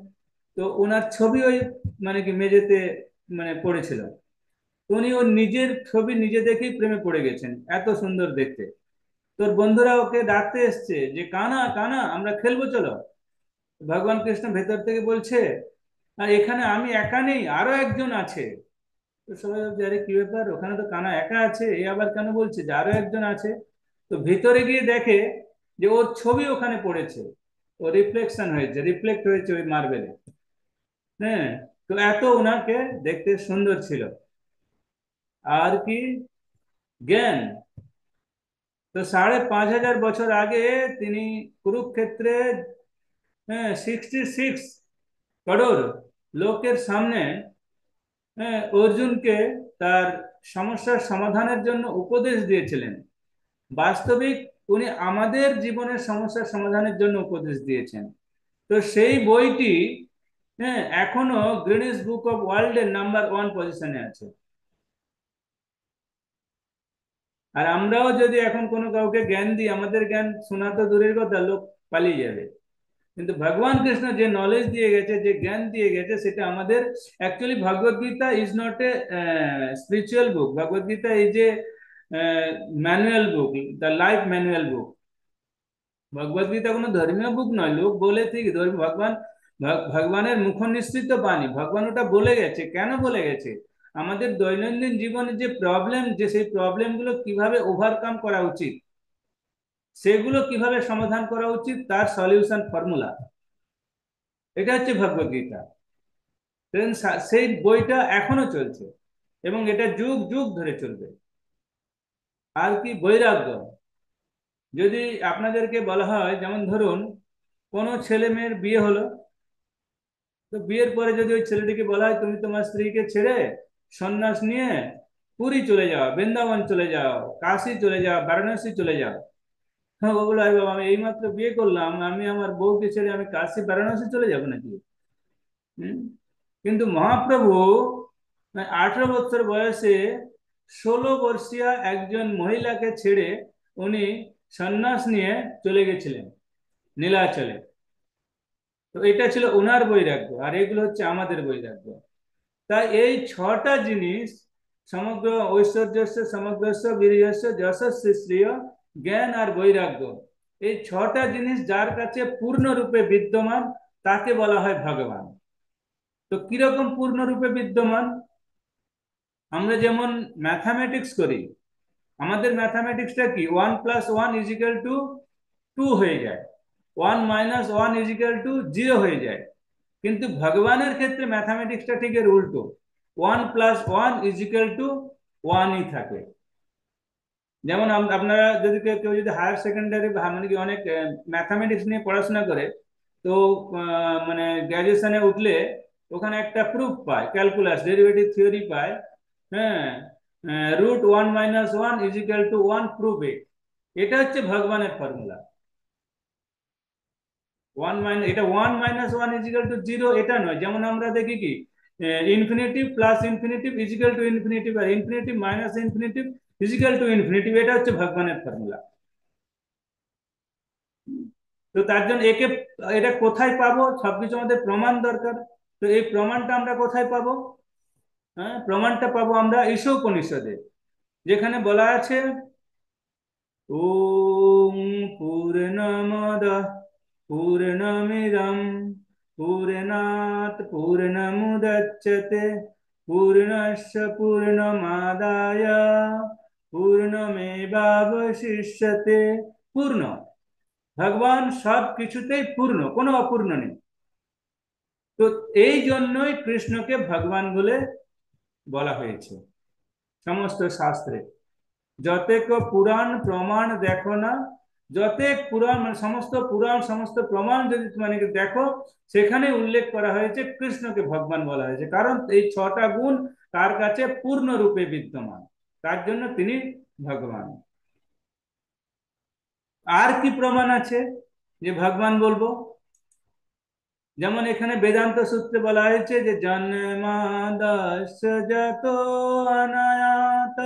তো ওনার ছবি ওই, মানে কি মেঝেতে মানে পড়েছিল। তো উনি ওর নিজের ছবি নিজে দেখেই প্রেমে পড়ে গেছেন, এত সুন্দর দেখতে। তোর বন্ধুরা ওকে ডাকতে এসছে যে কানা কানা আমরা খেলবো চলো। ভগবান কৃষ্ণ ভেতর থেকে বলছে, আর এখানে আমি একা নেই, আরো একজন আছে। তো সবাই ভাবছে, আরে কি ব্যাপার, ওখানে তো কানা একা আছে, এ আবার কেন বলছে যে আরো একজন আছে? তো ভিতরে গিয়ে দেখে যে ওর ছবি ওখানে পড়েছে, ও রিফ্লেকশন হয়েছে, রিফ্লেক্ট হয়েছে ওই মার্বেলে। হ্যাঁ, তো এত ওনাকে দেখতে সুন্দর ছিল। আর কি? জ্ঞান। তো 5,500 বছর আগে তিনি কুরুক্ষেত্রে, হ্যাঁ, 66 করোড় লোকের সামনে, হ্যাঁ, অর্জুনকে তার সমস্যার সমাধানের জন্য উপদেশ দিয়েছিলেন। বাস্তবিক উনি আমাদের জীবনের সমস্যার সমাধানের জন্য উপদেশ দিয়েছেন। তো সেই বইটি, হ্যাঁ, এখনো গ্রিনিস বুক অফ ওয়ার্ল্ডের নাম্বার 1 পজিশনে আছে। আর আমরাও যদি এখন কোনো কাউকে জ্ঞান দিই, আমাদের জ্ঞান শোনা তো দূরের কথা, লোক পালিয়ে যাবে। কিন্তু ভগবান কৃষ্ণ যে নলেজ দিয়ে গেছে, যে জ্ঞান দিয়ে গেছে, সেটা আমাদের actually, Bhagavad Gita is not a spiritual book. Bhagavad Gita is a manual book, the life manual book. Bhagavad Gita কোনো ধর্মীয় বুক নয়। লোক বলে ঠিক ভগবানের মুখ নিঃসৃত বাণী, ভগবান ওটা বলে গেছে। কেন বলে গেছে? আমাদের দৈনন্দিন জীবনে যে প্রবলেম, যে সেই প্রবলেমগুলো কিভাবে ওভারকাম করা উচিত, সেগুলো কিভাবে সমাধান করা উচিত, তার সলিউশন ফর্মুলা, এটা হচ্ছে ভগবদ গীতা। সেই বইটা এখনো চলছে এবং এটা যুগ যুগ ধরে চলবে। আর কি? বৈরাগ্য। যদি আপনাদেরকে বলা হয়, যেমন ধরুন কোনো ছেলে মেয়ের বিয়ে হলো, তো বিয়ের পরে যদি ওই ছেলেটিকে বলা হয় তুমি তোমার স্ত্রীকে ছেড়ে সন্ন্যাস নিয়ে পুরী চলে যাও, বৃন্দাবন চলে যাও, কাশী চলে যাও, বারাণসী চলে যাও, হ্যাঁ, ওগুলো আরে বাবা, আমি এইমাত্র বিয়ে করলাম, আমি আমার বউকে ছেড়ে আমি কাশী বারাণসী চলে যাবো নাকি? হুম? কিন্তু মহাপ্রভু 18 বছর বয়সে 16 বর্ষীয়া একজন মহিলাকে ছেড়ে উনি সন্ন্যাস নিয়ে চলে গেছিলেন নীলাচলে। তো এটা ছিল ওনার বৈরাগ্য, আর এগুলো হচ্ছে আমাদের বৈরাগ্য। তাই এই 6টা জিনিস, সমগ্র ঐশ্বর্যস্য সমগ্রস্য বীর্যস্য যশস্য শ্রেয় জ্ঞান আর বৈরাগ্য, এই 6টা জিনিস যার কাছে পূর্ণরূপে বিদ্যমান, তাকে বলা হয় ভগবান। তো কিরকম পূর্ণরূপে বিদ্যমান? আমরা যেমন ম্যাথামেটিক্স করি, আমাদের ম্যাথামেটিক্সটা কি? 1+1=2 হয়ে যায়, 1-1=0 হয়ে যায়। কিন্তু ভগবানের ক্ষেত্রে ম্যাথামেটিক্সটা ঠিক এর উল্টো, 1+1=1ই থাকে। যেমন আপনারা যদি কেউ যদি হায়ার সেকেন্ডারি, মানে কি অনেক ম্যাথামেটিক্স নিয়ে পড়াশোনা করে, তো মানে গ্র্যাজুয়েশনে উঠলে ওখানে একটা প্রুফ পায়, ক্যালকুলাস ডেরিভেটিভ থিওরি পায়, হ্যাঁ, √1-1=1 প্রুফ ইট। এটা হচ্ছে ভগবানের ফর্মুলা। এটা 1-1=0 এটা নয়। যেমন আমরা দেখি কি, infinitive plus infinitive is equal to infinitive, আর infinitive minus infinitive is equal to infinitive. এটা হচ্ছে ভগবানের ফর্মুলা। তো তার জন্য এটা কোথায় পাবো? সবকিছু আমাদের প্রমাণ দরকার। তো এই প্রমাণটা আমরা কোথায় পাবো? হ্যাঁ, প্রমাণটা পাবো আমরা ঈশোপনিষদে, যেখানে বলা আছে ওম পূর্ণমদঃ পূর্ণমিদং পূর্ণাৎ পূর্ণমুদচ্যতে পূর্ণস্য পূর্ণমাদায় পূর্ণমেবাবশিষ্যতে। পূর্ণ, ভগবান সব কিছুতেই পূর্ণ, কোনো অপূর্ণ নেই। তো এই জন্যই কৃষ্ণকে ভগবান বলে বলা হয়েছে সমস্ত শাস্ত্রে। যতেক পুরাণ প্রমাণ দেখো না, যতেক পুরাণ মানে সমস্ত পুরাণ, সমস্ত প্রমাণ যদি মানে দেখো, সেখানে উল্লেখ করা হয়েছে কৃষ্ণকে ভগবান বলা হয়েছে, কারণ এই 6টা গুণ তার কাছে পূর্ণরূপে বিদ্যমান, তার জন্য তিনি ভগবান। আর কি প্রমাণ আছে যে ভগবান বলবো? যেমন এখানে বেদান্ত সূত্রে বলা হয়েছে যে জন্মাদস্য যত অনায়াত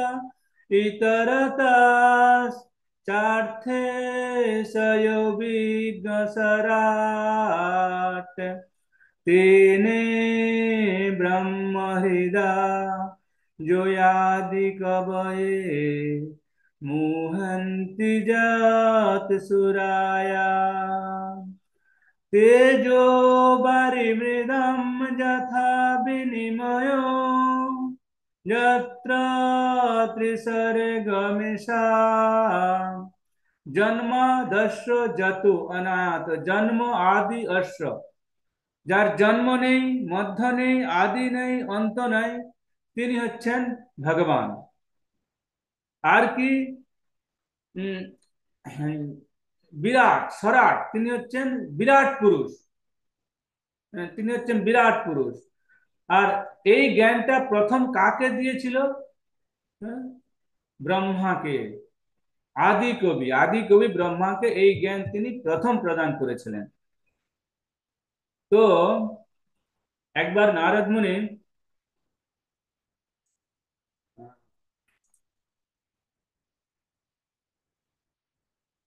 ইতরতাস চার্থে সয়োবিঘ্নসরাট তেনে ব্রহ্ম হৃদয় জয়াদি কবয়ে মুহন্তি জাত সুরায়া তেজো বারিমৃদম যথা বিনিময় যত্র ত্রিসর্গমিষা জন্মাদস্য যতু অনাথ। জন্ম আদি অশ্ব, যার জন্ম নেই, মধ্য নেই, আদি নেই, অন্ত নাই, তিনি হচ্ছেন ভগবান। আর কি হ্যাঁ, বিরাট সরাট, তিনি হচ্ছেন বিরাট পুরুষ। তিনি হচ্ছেন বিরাট পুরুষ। আর এই জ্ঞানটা প্রথম কাকে দিয়েছিল? হ্যাঁ, ব্রহ্মাকে। আদি কবি ব্রহ্মাকে এই জ্ঞান তিনি প্রথম প্রদান করেছিলেন। তো একবার নারদ মুনি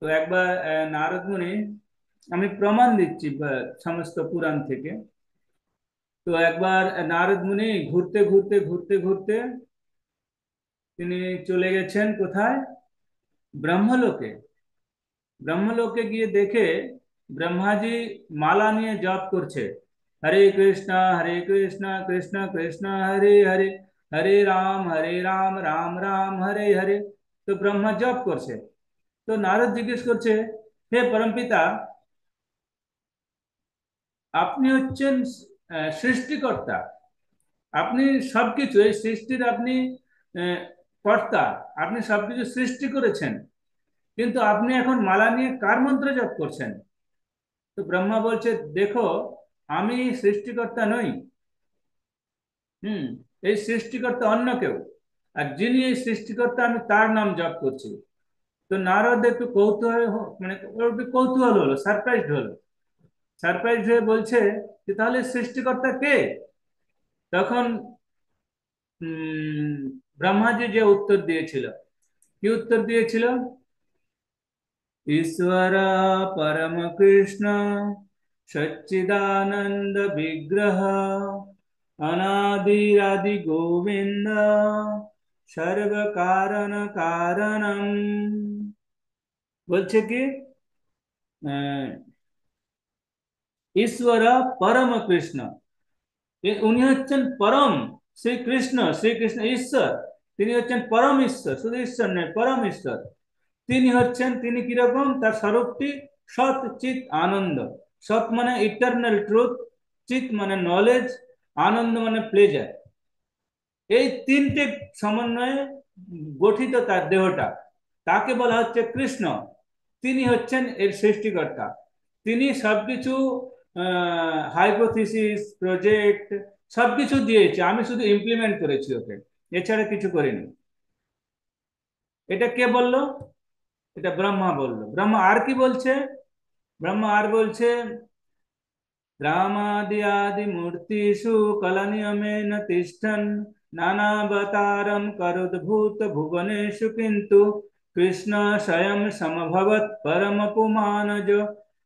তো একবার নারদ মুনি, আমি প্রমাণ দিচ্ছি সমস্ত পুরাণ থেকে। তো একবার নারদ মুনি ঘুরতে ঘুরতে ঘুরতে ঘুরতে তিনি চলে গেছেন কোথায়? ব্রহ্মলোকে। ব্রহ্মলোকে গিয়ে দেখে ব্রহ্মাজি মালা নিয়ে জপ করছে, হরে কৃষ্ণ কৃষ্ণ কৃষ্ণ হরে হরে, হরে রাম রাম রাম হরে হরে। তো ব্রহ্মা জপ করছে। তো নারদ জিজ্ঞেস করছে, হে পরমপিতা, আপনি হচ্ছেন সৃষ্টিকর্তা, আপনি সবকিছু, এই সৃষ্টির আপনি আহ, কর্তা, আপনি সবকিছু সৃষ্টি করেছেন, কিন্তু আপনি এখন মালা নিয়ে কার মন্ত্র জপ করছেন? তো ব্রহ্মা বলছে, দেখো, আমি সৃষ্টিকর্তা নই। হুম, এই সৃষ্টিকর্তা অন্য কেউ, আর যিনি এই সৃষ্টিকর্তা আমি তার নাম জপ করছি। তো নারদ একটু কৌতূহল, মানে ওর একটু কৌতূহল হলো, সারপ্রাইজ হলো। সারপ্রাইজ হয়ে বলছে যে তাহলে সৃষ্টিকর্তা কে? তখন উম ব্রহ্মাজি যে উত্তর দিয়েছিল, কি উত্তর দিয়েছিল? ईश्वर परम कृष्ण सच्चिदानंद विग्रह अनादिरादि गोविंद सर्व कारण कारणम। বলছে কি আহ, ঈশ্বর পরম কৃষ্ণ, উনি হচ্ছেন পরম শ্রীকৃষ্ণ। শ্রীকৃষ্ণ ঈশ্বর, তিনি হচ্ছেন পরম ঈশ্বর, শুধু ঈশ্বর নয়, পরম ঈশ্বর। তিনি হচ্ছেন, তিনি কিরকম, তার স্বরূপটি সৎ চিত আনন্দ। সৎ মানে ইটারনাল ট্রুথ, চিত মানে নলেজ, আনন্দ মানে প্লেজার। এই তিনটে সমন্বয়ে গঠিত তার দেহটা, তাকে বলা হচ্ছে কৃষ্ণ। তিনি হচ্ছেন এর সৃষ্টিকর্তা। তিনি সবকিছু হাইপোথিসিস, প্রজেক্ট সবকিছু দিয়েছে, আমি শুধু ইমপ্লিমেন্ট করেছি ওকে, এছাড়া কিছু করিনি। এটা কে বলল? এটা ব্রহ্মা বলল। ব্রহ্মা আর কি বলছে? ব্রহ্মা আর বলছে, রামাদি আদি মূর্তিষু কলনিয়মেন তিষ্ঠन् নানাবতারম করুদ্ভূত ভুবনেষু কিন্তু কৃষ্ণ স্বয়ং সমভবৎ পরম পুমানজ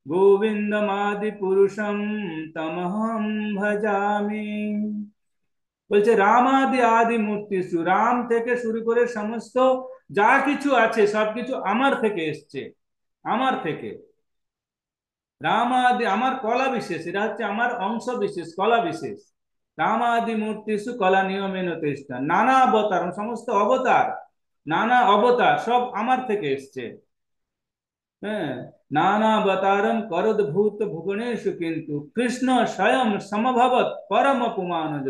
গোবিন্দমাদি পুরুষম তমহম ভজামি। বলছে রামাদি আদি মূর্তিষু, রাম থেকে শুরু করে সমস্ত যা কিছু আছে সবকিছু আমার থেকে এসছে, আমার থেকে। রামাদি আমার কলা বিশেষ, এরা হচ্ছে আমার অংশ বিশেষ, কলা বিশেষ। রামাদি মূর্তিষু কলা নিয়মেন তিষ্ঠা, নানা অবতার, সমস্ত অবতার, নানা অবতার সব আমার থেকে এসছে। হ্যাঁ, নানাবতারম করদ্ভূত ভুবনেষু কিন্তু কৃষ্ণ স্বয়ং সমভবৎ পরম পুমানজ।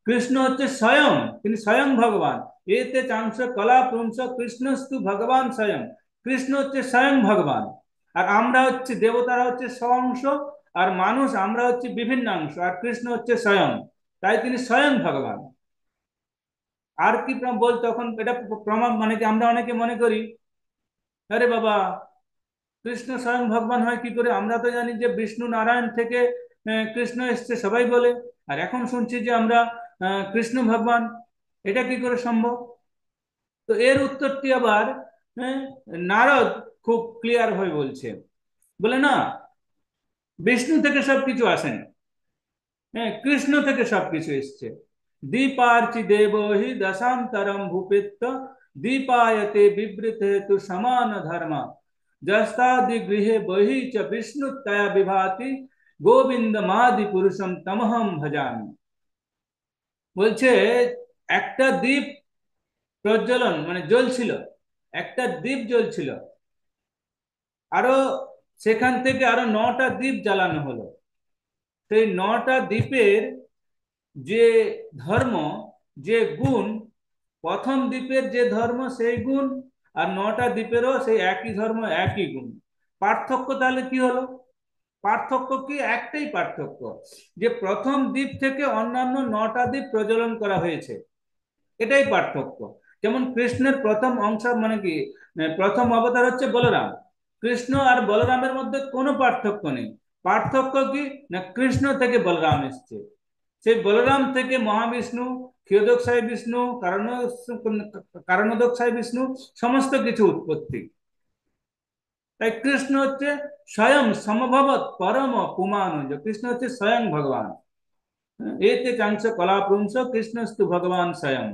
কৃষ্ণ হচ্ছে স্বয়ং, তিনি স্বয়ং ভগবান। এতে চাংশ কলা পুংস কৃষ্ণস্তু ভগবান স্বয়ং। কৃষ্ণ হচ্ছে স্বয়ং ভগবান, আর আমরা হচ্ছে দেবতারা হচ্ছে স্বংশ, আর মানুষ আমরা হচ্ছে বিভিন্ন অংশ, আর কৃষ্ণ হচ্ছে স্বয়ং, তাই তিনি স্বয়ং ভগবান। আর কি বল? তখন এটা প্রমাণ, মানে কি আমরা অনেকে মনে করি, আরে বাবা, কৃষ্ণ স্বয়ং ভগবান হয় কি করে? আমরা তো জানি যে বিষ্ণু নারায়ণ থেকে কৃষ্ণ এসছে, সবাই বলে, আর এখন শুনছি যে আমরা কৃষ্ণ ভগবান, এটা কি করে সম্ভব? তো এর উত্তরটি আবার হ্যাঁ, নারদ খুব ক্লিয়ার হয়ে বলছে, বলে না, বিষ্ণু থেকে সবকিছু আসেনি, হ্যাঁ, কৃষ্ণ থেকে সবকিছু এসছে। দীপার্চি দেব হি দশান্তরম ভূপিত্ত দীপায়তে বিবৃত হেতু সমান ধর্ম जस्तादि गृहे बहि च विष्णु तया विभाति गोविंद मादि पुरुषम तमहम भजामि। বলছে একটা দ্বীপ প্রজ্বলন মানে জ্বলছিল, একটা দ্বীপ জ্বলছিল, আরো সেখান থেকে আরো 9টা দ্বীপ জ্বালানো হলো। সেই 9টা দ্বীপের যে ধর্ম, যে গুণ, প্রথম দ্বীপের যে ধর্ম সেই গুণ, আর 9টা দ্বীপেরও সেই একই ধর্ম, একই গুণ। পার্থক্য তাহলে কি হলো? পার্থক্য কি? একটাই পার্থক্য, যে প্রথম দ্বীপ থেকে অন্যান্য 9টা দ্বীপ প্রজ্বলন করা হয়েছে, এটাই পার্থক্য। যেমন কৃষ্ণের প্রথম অংশ মানে কি, প্রথম অবতার হচ্ছে বলরাম। কৃষ্ণ আর বলরামের মধ্যে কোনো পার্থক্য নেই। পার্থক্য কি না, কৃষ্ণ থেকে বলরাম এসছে, সেই বলরাম থেকে মহাবিষ্ণু, ক্ষীরোদকশায়ী বিষ্ণু, কারণোদকশায়ী বিষ্ণু, সমস্ত কিছু উৎপত্তি। তাই কৃষ্ণ হচ্ছে স্বয়ং সমভবত পরম পুমানুজ, কৃষ্ণ হচ্ছে স্বয়ং ভগবান। এতে কাংশ কলাপুংস কৃষ্ণস্তু ভগবান স্বয়ং।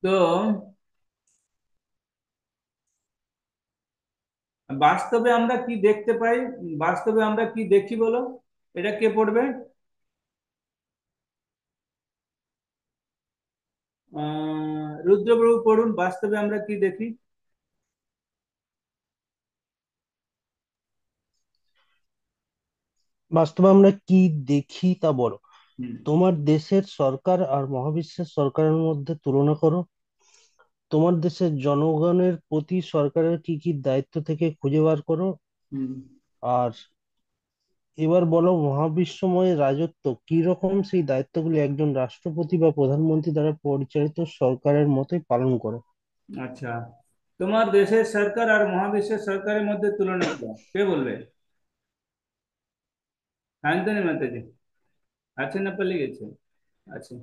তো বাস্তবে আমরা কি দেখতে পাই? বাস্তবে আমরা কি দেখি বলো? এটা কে পড়বে? রুদ্রপ্রভু পড়ুন, বাস্তবে আমরা কি দেখি?
বাস্তবে আমরা কি দেখি তা বলো।
হুম।
তোমার দেশের সরকার আর মহাবিশ্বের সরকারের মধ্যে তুলনা করো। তোমার দেশের জনগণের প্রতি সরকারের কি কি দায়িত্ব থেকে খুঁজে বার করো।
হুম।
আর এবার বলো মহাবিশ্বময় রাজত্ব কি রকম, সেই দায়িত্বগুলি একজন রাষ্ট্রপতি বা প্রধানমন্ত্রী দ্বারা পরিচালিত সরকারের মতোই পালন করে।
আচ্ছা, তোমার দেশের সরকার আর মহাবিশ্বের সরকারের মধ্যে তুলনা করো, কে বলবে? শান্তনী মাতাজি আছে না পালিয়ে গেছে? আচ্ছা,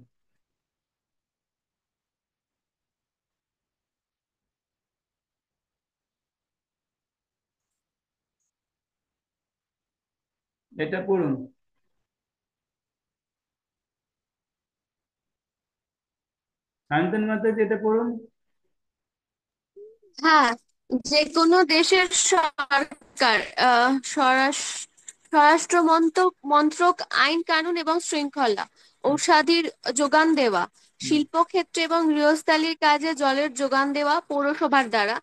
এটা পড়ুন। শান্তনী মাতাজি এটা পড়ুন।
হ্যাঁ, যে কোনো দেশের সরকার স্বরাষ্ট্র মন্ত্রক আইন কানুন এবং শৃঙ্খলা, ঔষধির যোগান দেওয়া, শিল্পক্ষেত্রে এবং গৃহস্থালির কাজে জলের যোগান দেওয়া পৌরসভার দ্বারা,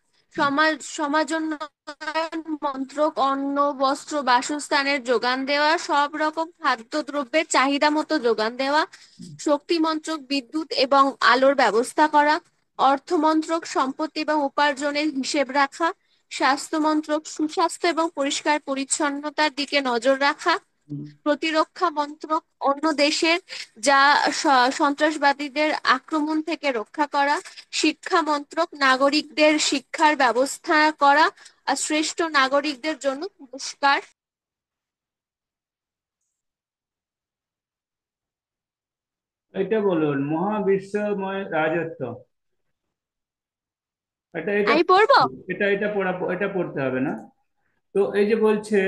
সমাজোন্নয়ন মন্ত্রক অন্ন বস্ত্র বাসস্থানের যোগান দেওয়া, সব রকম খাদ্যদ্রব্যের চাহিদা মতো যোগান দেওয়া, শক্তি মন্ত্রক বিদ্যুৎ এবং আলোর ব্যবস্থা করা, অর্থমন্ত্রক সম্পত্তি এবং উপার্জনের হিসেব রাখা, স্বাস্থ্য মন্ত্রক সুস্বাস্থ্য এবং পরিষ্কার পরিচ্ছন্নতার দিকে নজর রাখা, প্রতিরক্ষা মন্ত্রক অন্য দেশের যা সন্ত্রাসবাদীদের আক্রমণ থেকে রক্ষা করা, শিক্ষা মন্ত্রক নাগরিকদের শিক্ষার ব্যবস্থা করা, আর শ্রেষ্ঠ নাগরিকদের জন্য পুরস্কার।
এটা বলুন, মহাবিশ্বময় রাজত্ব। এটা এটা
আমি পড়বো।
এটা এটা পড়া, এটা পড়তে হবে না। তো এই যে বলছে,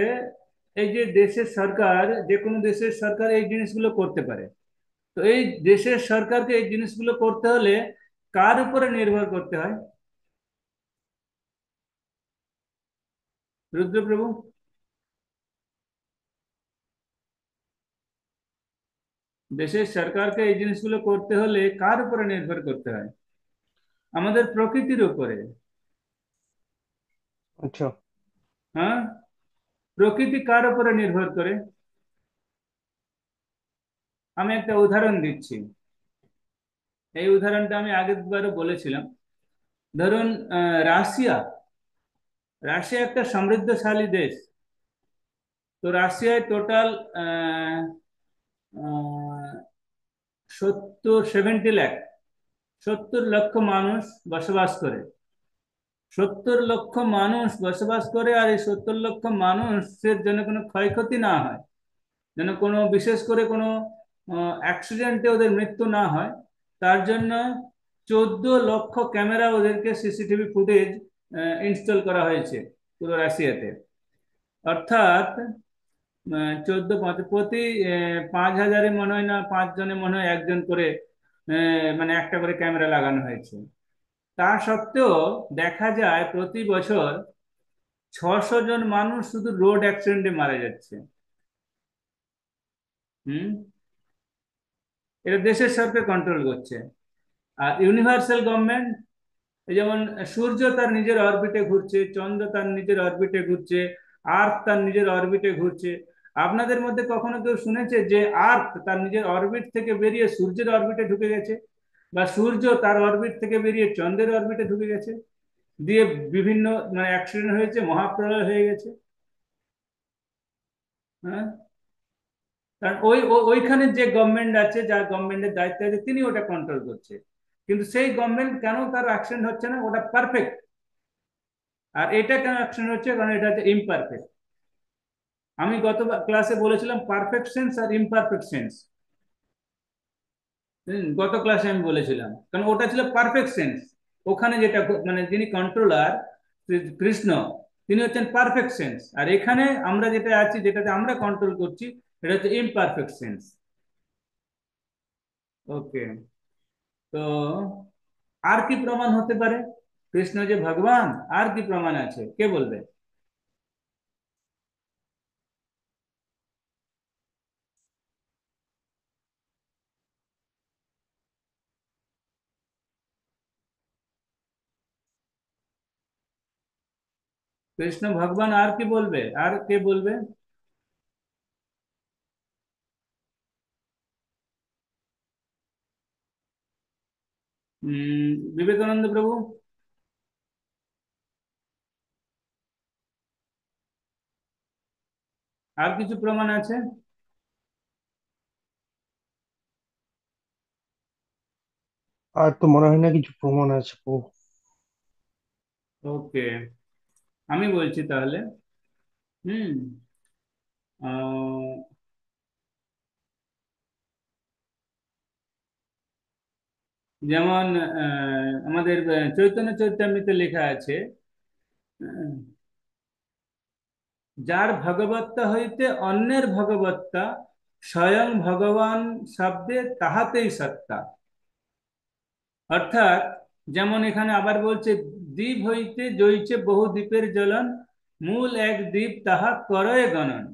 এই যে দেশের সরকার, যে কোনো দেশের সরকার এই জিনিসগুলো করতে পারে, তো এই দেশের সরকারকে এই জিনিসগুলো করতে হলে কার উপরে নির্ভর করতে হয়? রুদ্রপ্রভু, দেশের সরকারকে এই জিনিসগুলো করতে হলে কার উপরে নির্ভর করতে হয়? আমাদের প্রকৃতির উপরে।
আচ্ছা।
হ্যাঁ, প্রকৃতি কার উপরে নির্ভর করে? আমি একটা উদাহরণ দিচ্ছি। এই উদাহরণটা আমি আগের বারও বলেছিলাম। ধরুন, রাশিয়া। রাশিয়া একটা সমৃদ্ধশালী দেশ। তো রাশিয়ায় টোটাল 70 লাখ, 70 লক্ষ মানুষ বসবাস করে। 70 লক্ষ মানুষ বসবাস করে, আর এই 70 লক্ষ মানুষের যেন কোনো ক্ষয়ক্ষতি না হয়, যেন কোনো বিশেষ করে কোনো অ্যাক্সিডেন্টে ওদের মৃত্যু না হয়, তার জন্য 14 লক্ষ ক্যামেরা, ওদেরকে সিসিটিভি ফুটেজ ইনস্টল করা হয়েছে পুরো রাশিয়াতে। অর্থাৎ 14 প্রতি 5,000-এ মনে হয় না 5 জনে মনে হয় একজন করে, মানে একটা করে ক্যামেরা লাগানো হয়েছে। তা সত্ত্বেও দেখা যায় প্রতি বছর 600 জন মানুষ শুধু রোড অ্যাক্সিডেন্টে মারা যাচ্ছে। হুম। এটা দেশের সরকার কন্ট্রোল করছে। আর ইউনিভার্সাল গভর্নমেন্ট, যেমন সূর্য তার নিজের অরবিটে ঘুরছে, চন্দ্র তার নিজের অরবিটে ঘুরছে, আর্থ তার নিজের অরবিটে ঘুরছে। আপনাদের মধ্যে কখনো কেউ শুনেছে যে আর্থ তার নিজের অরবিট থেকে বেরিয়ে সূর্যের অরবিটে ঢুকে গেছে, বা সূর্য তার অরবিট থেকে বেরিয়ে চন্দ্রের অরবিটে ঢুকে গেছে, দিয়ে বিভিন্ন মানে অ্যাক্সিডেন্ট হয়েছে, মহাপ্রলয় হয়ে গেছে? হ্যাঁ, কারণ ওইখানে যে গভর্নমেন্ট আছে, যার গভর্নমেন্টের দায়িত্ব আছে, তিনি ওটা কন্ট্রোল করছে। কিন্তু সেই গভর্নমেন্ট কেন তার অ্যাকশন হচ্ছে না? ওটা পারফেক্ট। আর এটা কেন অ্যাকশন হচ্ছে? কারণ এটা হচ্ছে ইমপারফেক্ট। আমি গত ক্লাসে বলেছিলাম পারফেক্ট সেন্স আর ইমপারফেক্ট সেন্স। গত ক্লাসে আমি বলেছিলাম, কারণ ওটা ছিল পারফেক্ট সেন্স। ওখানে যেটা মানে যিনি কন্ট্রোলার কৃষ্ণ, তিনি হচ্ছেন পারফেক্ট সেন্স। আর এখানে আমরা যেটা আছি, যেটাতে আমরা কন্ট্রোল করছি, এটা হচ্ছে ইমপারফেক্ট সেন্স। ওকে, তো আর কি প্রমাণ হতে পারে কৃষ্ণ যে ভগবান? আর কি প্রমাণ আছে, কে বলবে? কৃষ্ণ ভগবান আর কি বলবে? আর কে বলবে? বিবেকানন্দ প্রভু। আর কিছু প্রমাণ আছে?
আর তো মনে হয় না কিছু প্রমাণ আছে প্রভু।
ওকে, আমি বলছি তাহলে। হুম আহ, যেমন আমাদের চৈতন্য চৈতামৃতে লেখা আছে, আহ, যার ভগবত্তা হইতে অন্যের ভগবত্তা, স্বয়ং ভগবান শব্দে তাহাতেই সত্তা। অর্থাৎ যেমন এখানে আবার বলছে, দ্বীপ হইতে জইছে বহু দ্বীপের জ্বলন, মূল এক দ্বীপ তাহা করয়ে গণন।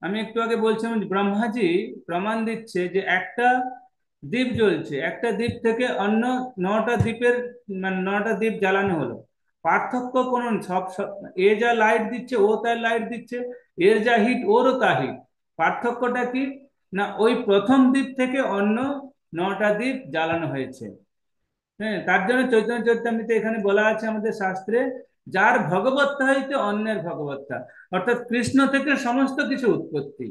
আমি একটু আগে বলছিলাম যে ব্রহ্মাজি প্রমাণ দিচ্ছে যে একটা দ্বীপ জ্বলছে, একটা দ্বীপ থেকে অন্য 9টা দ্বীপের মানে 9টা দ্বীপ জ্বালানো হলো। পার্থক্য কোনো নেই, এ যা লাইট দিচ্ছে ও তার লাইট দিচ্ছে, এর যা হিট ওরও তা হিট। পার্থক্যটা কি? না ওই প্রথম দ্বীপ থেকে অন্য 9টা দ্বীপ জ্বালানো হয়েছে। হ্যাঁ, তার জন্য চৈতন্য চৈতামৃতে এখানে বলা আছে আমাদের শাস্ত্রে, যার ভগবত্তা হইতে অন্যের ভগবত্তা, অর্থাৎ কৃষ্ণ থেকে সমস্ত কিছু উৎপত্তি।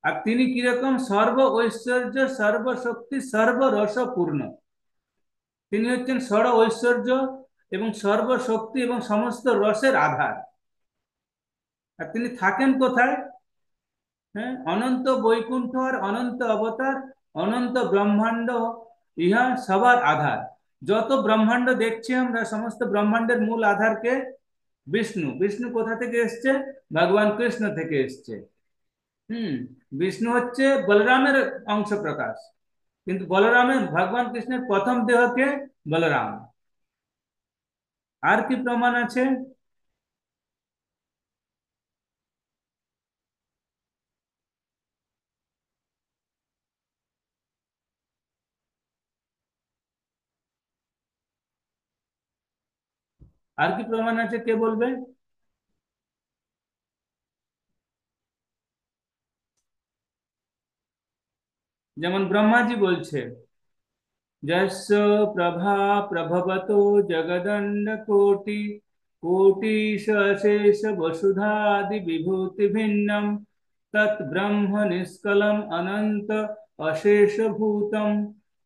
আর তিনি কিরকম? সর্ব ঐশ্বর্য, সর্বশক্তি, সর্বরসপূর্ণ। তিনি হচ্ছেন সর্ব ঐশ্বর্য এবং সর্বশক্তি এবং সমস্ত রসের আধার। আর তিনি থাকেন কোথায়? হ্যাঁ, অনন্ত বৈকুণ্ঠ আর অনন্ত অবতার, অনন্ত ব্রহ্মাণ্ড, ইহা সবার আধার। যত ব্রহ্মাণ্ড দেখছি আমরা, সমস্ত ব্রহ্মাণ্ডের মূল আধারকে বিষ্ণু। বিষ্ণু কোথা থেকে এসছে? ভগবান কৃষ্ণ থেকে এসছে। হুম বিষ্ণু হচ্ছে বলরামের অংশ প্রকাশ, কিন্তু বলরামের ভগবান কৃষ্ণের প্রথম দেহকে বলরাম। আর কি প্রমাণ আছে? আর কি প্রমাণ আছে, কে বলবে? যেমন ব্রহ্মাজি বলছে, যস্য প্রভা প্রভবতো জগদণ্ড কোটি, কোটিশ অশেষ বসুধাদি বিভূতি ভিন্নম, তৎ ব্রহ্ম নিষ্কলম অনন্ত অশেষ ভূতম,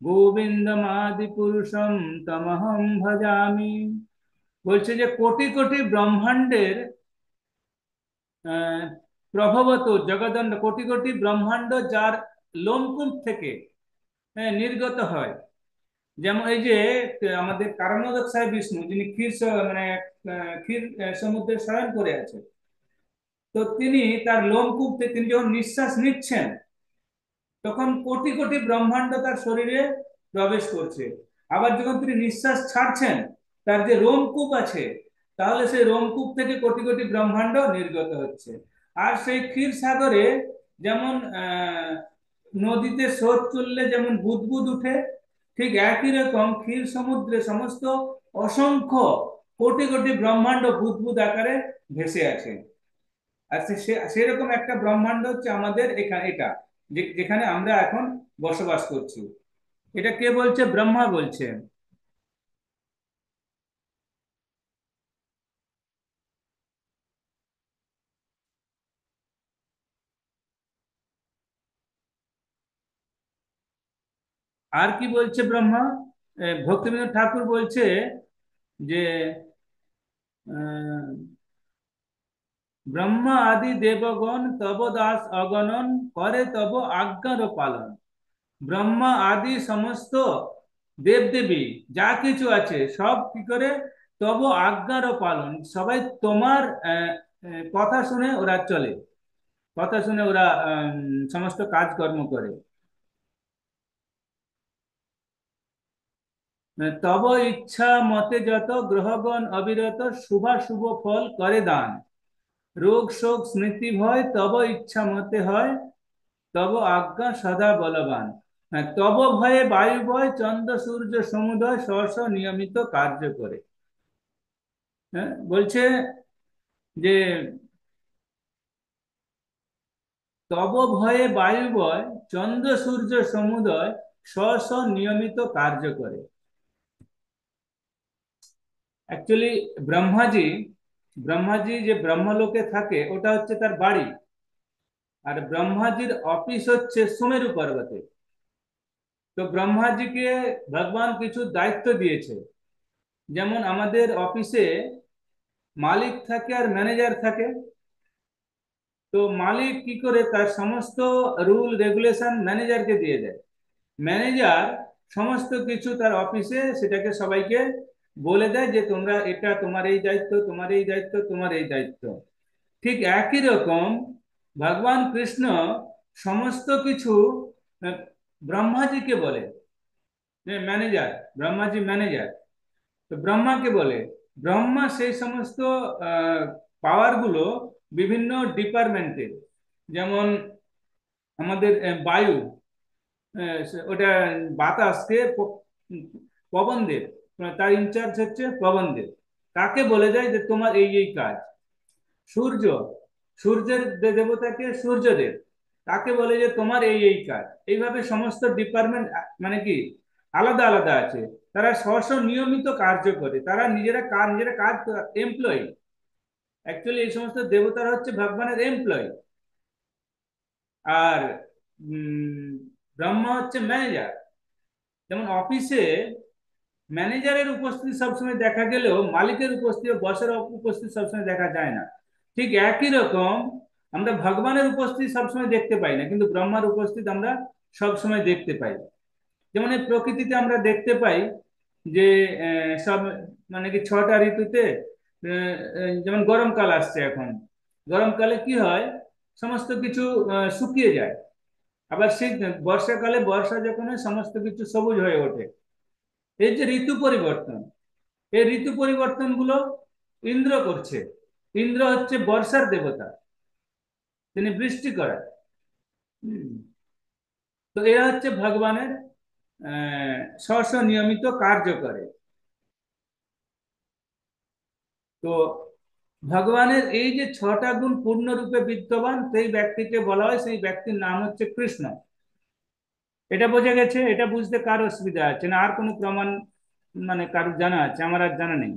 গোবিন্দমাদি পুরুষম তমহম ভজামি। বলছে যে কোটি কোটি ব্রহ্মাণ্ডের আহ, প্রভবত জগদণ্ড, কোটি কোটি ব্রহ্মাণ্ড যার লোমকূপ থেকে নির্গত হয়। যেমন এই যে আমাদের কারণোদক বিষ্ণু, যিনি মানে ক্ষীর সমুদ্রে শয়ন করে আছে, তো তিনি তার লোমকূপ থেকে তিনি যখন নিঃশ্বাস নিচ্ছেন, তখন কোটি কোটি ব্রহ্মাণ্ড তার শরীরে প্রবেশ করছে। আবার যখন তিনি নিঃশ্বাস ছাড়ছেন, তার যে রোমকূপ আছে, তাহলে সেই রোমকূপ থেকে কোটি কোটি ব্রহ্মাণ্ড নির্গত হচ্ছে। আর সেই ক্ষীর সাগরে যেমন নদীতে স্রোত চললে যেমন বুদবুদ উঠে, ঠিক একই রকম ক্ষীর সমুদ্রে সমস্ত অসংখ্য কোটি কোটি ব্রহ্মাণ্ড বুদবুদ আকারে ভেসে আছে। আর সেরকম একটা ব্রহ্মাণ্ড হচ্ছে আমাদের এখানে, এটা যেখানে আমরা এখন বসবাস করছি। এটা কে বলছে? ব্রহ্মা বলছে। আর কি বলছে ব্রহ্মা? ভক্তিবিনোদ ঠাকুর বলছে যে আহ, ব্রহ্মা আদি দেবগণ তব দাস অগণন, করে তব আজ্ঞার পালন। ব্রহ্মা আদি সমস্ত দেবদেবী যা কিছু আছে সব কি করে? তব আজ্ঞার পালন, সবাই তোমার কথা শুনে ওরা চলে, কথা শুনে ওরা সমস্ত কাজকর্ম করে। তব ইচ্ছা মতে যত গ্রহগণ অবিরত, শুভাশুভ ফল করে দান। রোগ শোক স্মৃতি ভয় তব ইচ্ছা মতে হয়, তব আজ্ঞা সদা বলবান। হ্যাঁ, তব ভয়ে বায়ু বয়, চন্দ্র সূর্য সমুদয় স্ব স্ব নিয়মিত কার্য করে। হ্যাঁ, বলছে যে তব ভয়ে বায়ু বয়, চন্দ্র সূর্য সমুদয় স্ব স্ব নিয়মিত কার্য করে। অ্যাকচুয়ালি ব্রহ্মাজি ব্রহ্মাজি যে ব্রহ্মলোকে থাকে ওটা হচ্ছে তার বাড়ি, আর ব্রহ্মাজির অফিস হচ্ছে সুমেরু পর্বতে। তো ব্রহ্মাজিকে ভগবান কিছু দায়িত্ব দিয়েছে। যেমন আমাদের অফিসে মালিক থাকে আর ম্যানেজার থাকে। তো মালিক কি করে? তার সমস্ত রুল রেগুলেশন ম্যানেজারকে দিয়ে দেয়। ম্যানেজার সমস্ত কিছু তার অফিসে সেটাকে সবাইকে বলে দেয় যে তোমরা এটা, তোমার এই দায়িত্ব, তোমার এই দায়িত্ব, তোমার এই দায়িত্ব। ঠিক একই রকম ভগবান কৃষ্ণ সমস্ত কিছু আহ, ব্রহ্মাজিকে বলে। Manager, Brahmaji manager. তো ব্রহ্মাকে বলে, ব্রহ্মা সেই সমস্ত পাওয়ার গুলো বিভিন্ন ডিপার্টমেন্টে, যেমন আমাদের বায়ু, ওটা বাতাসকে পবনদেব, তার ইনচার্জ হচ্ছে পবনদেব। তাকে বলে যায় যে তোমার এই এই কাজ। সূর্য, সূর্যের দেবতাকে সূর্যদেব, তাকে বলে যে তোমার এই এই কাজ। এইভাবে সমস্ত ডিপার্টমেন্ট মানে কি আলাদা আলাদা আছে, তারা স্ব স্ব নিয়মিত কার্য করে, তারা নিজেরা কাজ এমপ্লয়ি। অ্যাকচুয়ালি এই সমস্ত দেবতারা হচ্ছে ভগবানের এমপ্লয়ি। আর উম, ব্রহ্মা হচ্ছে ম্যানেজার। যেমন অফিসে ম্যানেজারের উপস্থিতি সবসময় দেখা গেলেও মালিকের উপস্থিতি, বসের উপস্থিতি সবসময় দেখা যায় না। ঠিক একই রকম আমরা ভগবানের উপস্থিতি সবসময় দেখতে পাই না, কিন্তু ব্রহ্মার উপস্থিতি আমরা সবসময় দেখতে পাই। যেমন এই প্রকৃতিতে আমরা দেখতে পাই যে সব মানে কি 6টা ঋতুতে যেমন গরমকাল আসছে এখন, গরমকালে কি হয়? সমস্ত কিছু শুকিয়ে যায়। আবার সেই বর্ষাকালে বর্ষা যখন হয় সমস্ত কিছু সবুজ হয়ে ওঠে। এই যে ঋতু পরিবর্তন, এই ঋতু পরিবর্তন গুলো ইন্দ্র করছে। ইন্দ্র হচ্ছে বর্ষার দেবতা, তিনি বৃষ্টি করেন। হুম। তো এরা হচ্ছে ভগবানের স্ব স্ব নিয়মিত কার্য করে। তো ভগবানের এই যে 6টা গুণ পূর্ণরূপে বিদ্যমান সেই ব্যক্তিকে বলা হয়, সেই ব্যক্তির নাম হচ্ছে কৃষ্ণ। এটা বোঝা গেছে? এটা বুঝতে কার অসুবিধা আছে না? আর কোনো প্রমাণ মানে কারোর জানা আছে? আমার আর জানা নেই।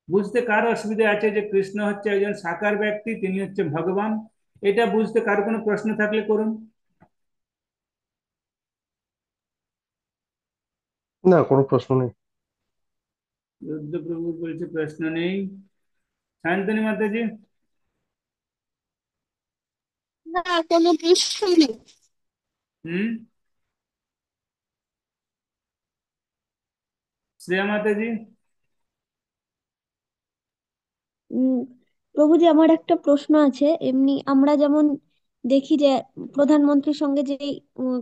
বুঝতে কার অসুবিধা আছে যে কৃষ্ণ হচ্ছে একজন সাকার ব্যক্তি, তিনি হচ্ছে ভগবান? এটা বুঝতে কার কোনো প্রশ্ন থাকলে করুন।
না, কোনো প্রশ্ন নেই।
রুদ্রপ্রভু বলছে প্রশ্ন নেই। সায়ন্তনী মাতাজি?
না, কোনো প্রশ্ন নেই।
হুম। শ্রেয়া মাতাজি?
উম প্রভুজি, আমার একটা প্রশ্ন আছে। এমনি আমরা যেমন দেখি যে প্রধানমন্ত্রীর সঙ্গে যে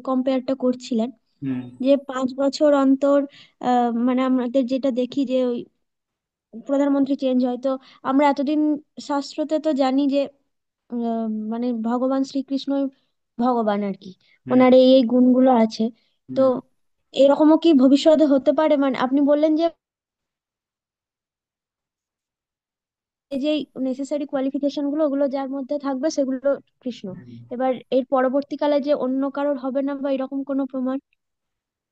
কম্পেয়ারটা করছিলেন,
হুম।
যে 5 বছর অন্তর মানে আমাদের যেটা দেখি যে ওই প্রধানমন্ত্রী চেঞ্জ হয়। তো আমরা এতদিন শাস্ত্রতে তো জানি যে মানে ভগবান শ্রীকৃষ্ণই ভগবান আর কি,
হুম।
ওনার এই এই গুণগুলো আছে। তো
হুম।
এরকমও কি ভবিষ্যতে হতে পারে? মানে আপনি বললেন যে এই যে নেসেসারি কোয়ালিফিকেশন গুলো, ওগুলো যার মধ্যে থাকবে সেগুলো কৃষ্ণ।
হুম।
এবার এর পরবর্তীকালে যে অন্য কারোর হবে না বা এরকম কোনো প্রমাণ?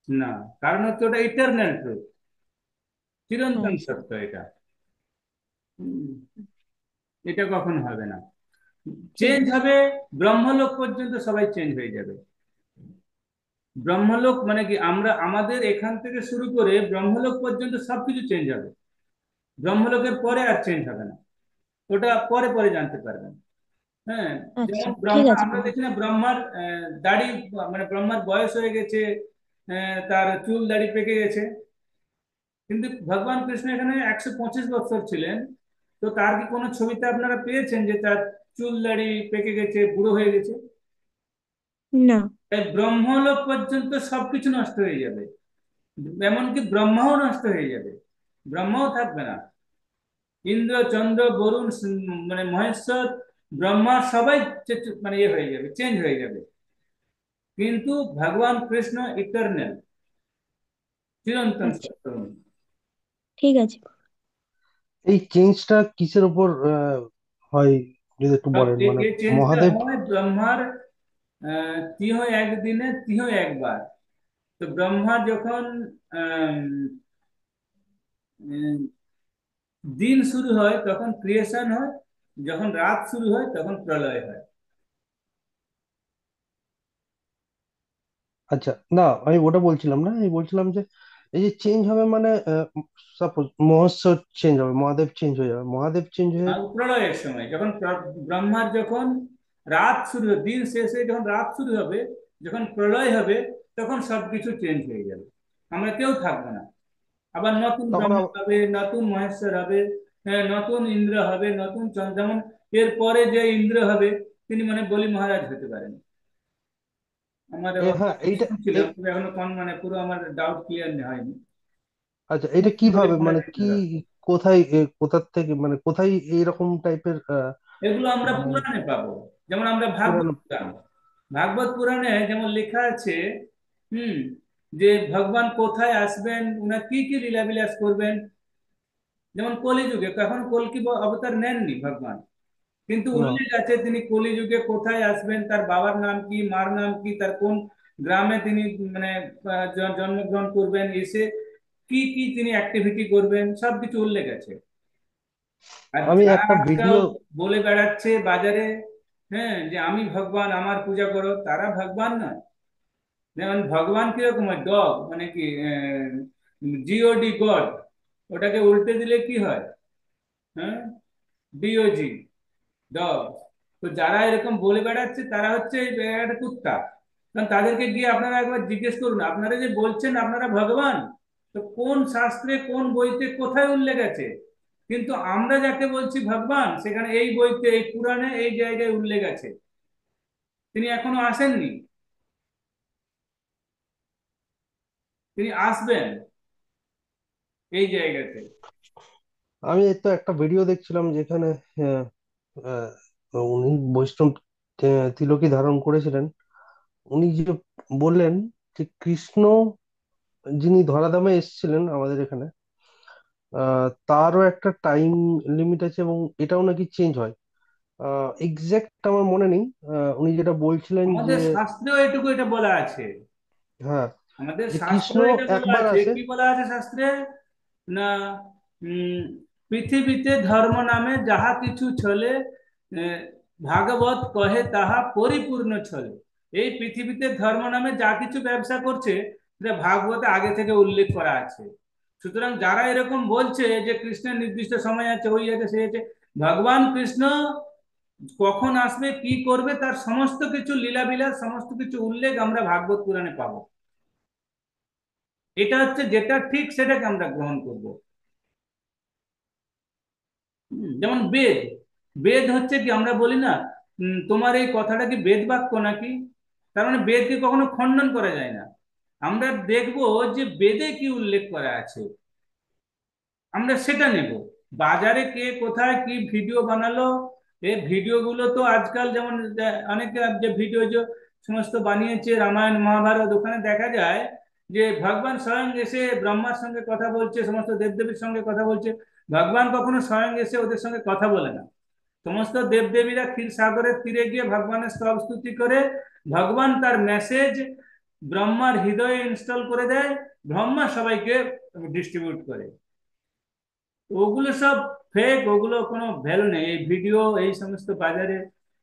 না, কারণ হচ্ছে ওটা ইটারনাল ট্রুথ, চিরন্তন
হ্যাঁ।
সত্য এটা। হুম, এটা কখনো হবে না।
ঠিক
চেঞ্জ
আছে।
হবে, ব্রহ্মলোক পর্যন্ত সবাই চেঞ্জ হয়ে যাবে। ব্রহ্মলোক মানে কি, আমরা আমাদের এখান থেকে শুরু করে ব্রহ্মলোক পর্যন্ত সবকিছু চেঞ্জ হবে। ব্রহ্মলোকের পরে আর চেঞ্জ হবে না, ওটা পরে পরে জানতে পারবেন। হ্যাঁ,
আচ্ছা,
যেমন
ঠিক
ব্রহ্মা,
আছে
আমরা
প্রভু।
দেখি না ব্রহ্মার দাড়ি, মানে ব্রহ্মার বয়স হয়ে গেছে, তার চুল দাড়ি পেকে গেছে, কিন্তু ভগবান কৃষ্ণ এখানে 125 বছর ছিলেন। তো তার কি কোনো ছবিতে আপনারা পেয়েছেন যে তার চুল দাড়ি পেকে গেছে, বুড়ো হয়ে গেছে?
না।
তাই ব্রহ্মলোক পর্যন্ত সবকিছু নষ্ট হয়ে যাবে, এমনকি ব্রহ্মাও নষ্ট হয়ে যাবে, ব্রহ্মাও থাকবে না। ইন্দ্র, চন্দ্র, বরুণ, মানে মহেশ্বর, ব্রহ্মা সবাই মানে ইয়ে হয়ে যাবে, চেঞ্জ হয়ে যাবে। কিন্তু ভগবান কৃষ্ণ ইটারনাল, চিরন্তন
আচ্ছা,
সত্য।
ঠিক আছে।
এই চেঞ্জটা কিসের উপর হয় যদি একটু বলেন, মানে
এই চেঞ্জটা
মহাদেব।
হয় ব্রহ্মার তিহ একদিনে তিহ একবার। তো ব্রহ্মা যখন আম, উম, দিন শুরু হয় তখন ক্রিয়েশন হয়, যখন রাত শুরু হয় তখন প্রলয় হয়।
আচ্ছা, না আমি ওটা বলছিলাম না, আমি বলছিলাম যে এই যে চেঞ্জ হবে মানে সাপোজ মহোৎসব চেঞ্জ হবে, মহাদেব চেঞ্জ হয়ে যাবে, মহাদেব চেঞ্জ হয়ে।
আর প্রলয়ের সময় যখন ব্রহ্মার যখন রাত শুরু হবে, দিন শেষে যখন রাত শুরু হবে, যখন প্রলয় হবে, তখন সবকিছু চেঞ্জ হয়ে যাবে, আমরা কেউ থাকবো না। আবার নতুন
তখন
ব্রহ্মা হবে, নতুন মহেশ্বর হবে, হ্যাঁ, নতুন ইন্দ্র হবে, নতুন চন্দ্র। যেমন এর পরে যে ইন্দ্র হবে, তিনি মানে বলি মহারাজ হতে পারেন। আমার
হ্যাঁ এইটা
শুনছিলাম,
এই
তবে এখনো মানে পুরো আমার ডাউট ক্লিয়ার হয়নি।
আচ্ছা, এটা
বলি
কিভাবে
মহারাজ
মানে
হতে
কি,
পারেন।
কোথায় কোথার থেকে, মানে কোথায় এইরকম টাইপের
এগুলো আমরা
মানে
পুরাণে পাবো। যেমন আমরা ভাগবত
পুরানো।
পুরাণ, ভাগবত পুরাণে যেমন লেখা আছে, হুম, যে ভগবান কোথায় আসবেন, উনার কি কি লীলাবিলাস করবেন। যেমন কলিযুগে, কখন কল্কি অবতার নেননি ভগবান, কিন্তু
না,
উল্লেখ আছে তিনি কলিযুগে কোথায় আসবেন, তার বাবার নাম কি, মার নাম কি, তার কোন গ্রামে তিনি মানে জন্মগ্রহণ করবেন, এসে কি কি তিনি অ্যাক্টিভিটি করবেন, সবকিছু উল্লেখ আছে। আর
আমি
যারা
একটা
আজকাল
ভিডিও।
বলে বেড়াচ্ছে বাজারে, হ্যাঁ, যে আমি ভগবান, আমার পূজা করো, তারা ভগবান নয়। যেমন ভগবান কিরকম হয়, ডগ মানে কি, জিওডি গড, ওটাকে উল্টে দিলে কি হয়? হ্যাঁ, ডিওজি, ডগ। তো যারা এরকম বলে বেড়াচ্ছে তারা হচ্ছে একটা কুত্তা। কারণ তাদেরকে গিয়ে আপনারা একবার জিজ্ঞেস করুন, আপনারা যে বলছেন আপনারা ভগবান, তো কোন শাস্ত্রে, কোন বইতে, কোথায় উল্লেখ আছে? কিন্তু আমরা যাকে বলছি ভগবান, সেখানে এই বইতে, এই পুরাণে, এই জায়গায় উল্লেখ আছে। তিনি এখনো আসেননি, তিনি আসবেন এই জায়গাতে।
আমি তো একটা ভিডিও দেখছিলাম যেখানে আহ, উনি বৈষ্ণব তিলকী ধারণ করেছিলেন। উনি যে বললেন যে কৃষ্ণ যিনি ধরাধামে এসেছিলেন আমাদের এখানে, তারও একটা টাইম লিমিট আছে এবং এটাও নাকি চেঞ্জ হয়। এক্সাক্ট আমার মনে নেই। উনি যেটা বলছিলেন যে
আমাদের শাস্ত্রেও এটুকু এটা বলা আছে,
হ্যাঁ,
আমাদের
যে
শাস্ত্র
কৃষ্ণ
এটা বলা
একবার
আছে।
আসে।
কি বলা আছে শাস্ত্রে? না, উম, পৃথিবীতে ধর্ম নামে যাহা কিছু চলে, আহ, ভাগবত কহে তাহা পরিপূর্ণ চলে। এই পৃথিবীতে ধর্ম নামে যা কিছু ব্যবসা করছে, সেটা ভাগবতে আগে থেকে উল্লেখ করা আছে। সুতরাং যারা এরকম বলছে যে কৃষ্ণের নির্দিষ্ট সময় আছে, ওই আছে, সেই আছে, ভগবান কৃষ্ণ কখন আসবে, কি করবে, তার সমস্ত কিছু লীলাবিলাস, সমস্ত কিছু উল্লেখ আমরা ভাগবত পুরাণে পাবো। এটা হচ্ছে যেটা ঠিক, সেটাকে আমরা গ্রহণ করব। যেমন বেদ, বেদ হচ্ছে কি, আমরা বলি না, তোমার এই কথাটা কি বেদ বাক্য নাকি? তার মানে বেদকে কখনো খণ্ডন করা যায় না। আমরা দেখব যে বেদে কি উল্লেখ করা আছে, আমরা সেটা নেব। বাজারে কে কোথায় কি ভিডিও বানালো, এই ভিডিওগুলো তো আজকাল যেমন অনেকে যে ভিডিও যে সমস্ত বানিয়েছে রামায়ণ মহাভারত, ওখানে দেখা যায় যে ভগবান স্বয়ং এসে ব্রহ্মার সঙ্গে কথা বলছে, সমস্ত দেবদেবীর সঙ্গে কথা বলছে। ভগবান কখনো স্বয়ং এসে ওদের সঙ্গে কথা বলে না। সমস্ত দেবদেবীরা ক্ষীর সাগরের তীরে গিয়ে ভগবানের স্তব স্তুতি করে, ভগবান তার মেসেজ ব্রহ্মার হৃদয়ে ইনস্টল করে দেয়, ব্রহ্মা সবাইকে ডিস্ট্রিবিউট করে। ওগুলো সব ফেক, ওগুলো কোনো ভ্যালু নেই। এই ভিডিও এই সমস্ত বাজারে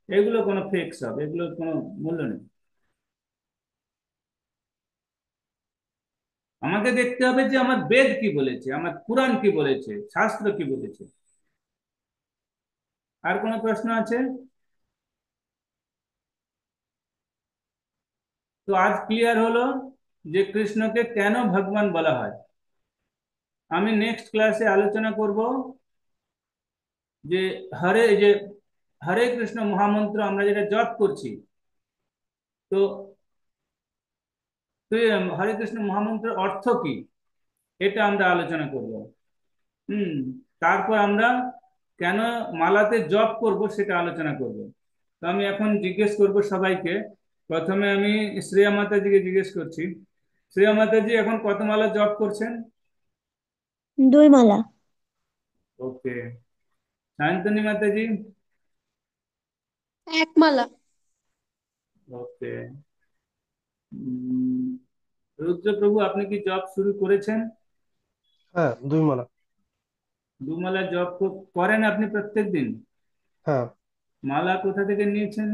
এগুলো কোনো ফেক, সব এগুলোর কোনো মূল্য নেই। আমাকে দেখতে হবে যে আমার বেদ কি বলেছে, আমার পুরাণ কি বলেছে, শাস্ত্র কি বলেছে। আর কোনো প্রশ্ন আছে? তো আজ ক্লিয়ার হলো যে কৃষ্ণকে কেন ভগবান বলা হয়। আমি নেক্সট ক্লাসে আলোচনা করব যে যে হরে কৃষ্ণ মহামন্ত্র আমরা যেটা জপ করছি, তো তো হরে কৃষ্ণ মহামন্ত্রের অর্থ কি, এটা আমরা আলোচনা করব। হুম। তারপর আমরা কেন মালাতে জপ করব সেটা আলোচনা করব। তো আমি এখন জিজ্ঞেস করব সবাইকে। প্রথমে আমি শ্রেয়া মাতাজিকে জিজ্ঞেস করছি। শ্রেয়া মাতাজি এখন কত মালা জপ করছেন?
2 মালা।
ওকে। সায়ন্তনী মাতাজি?
এক মালা।
ওকে। রুদ্র প্রভু, আপনি কি জব শুরু করেছেন?
হ্যাঁ, 2 মালা।
দুমালা জব করেন আপনি প্রত্যেক দিন?
হ্যাঁ।
মালা কোথা থেকে নিয়েছেন?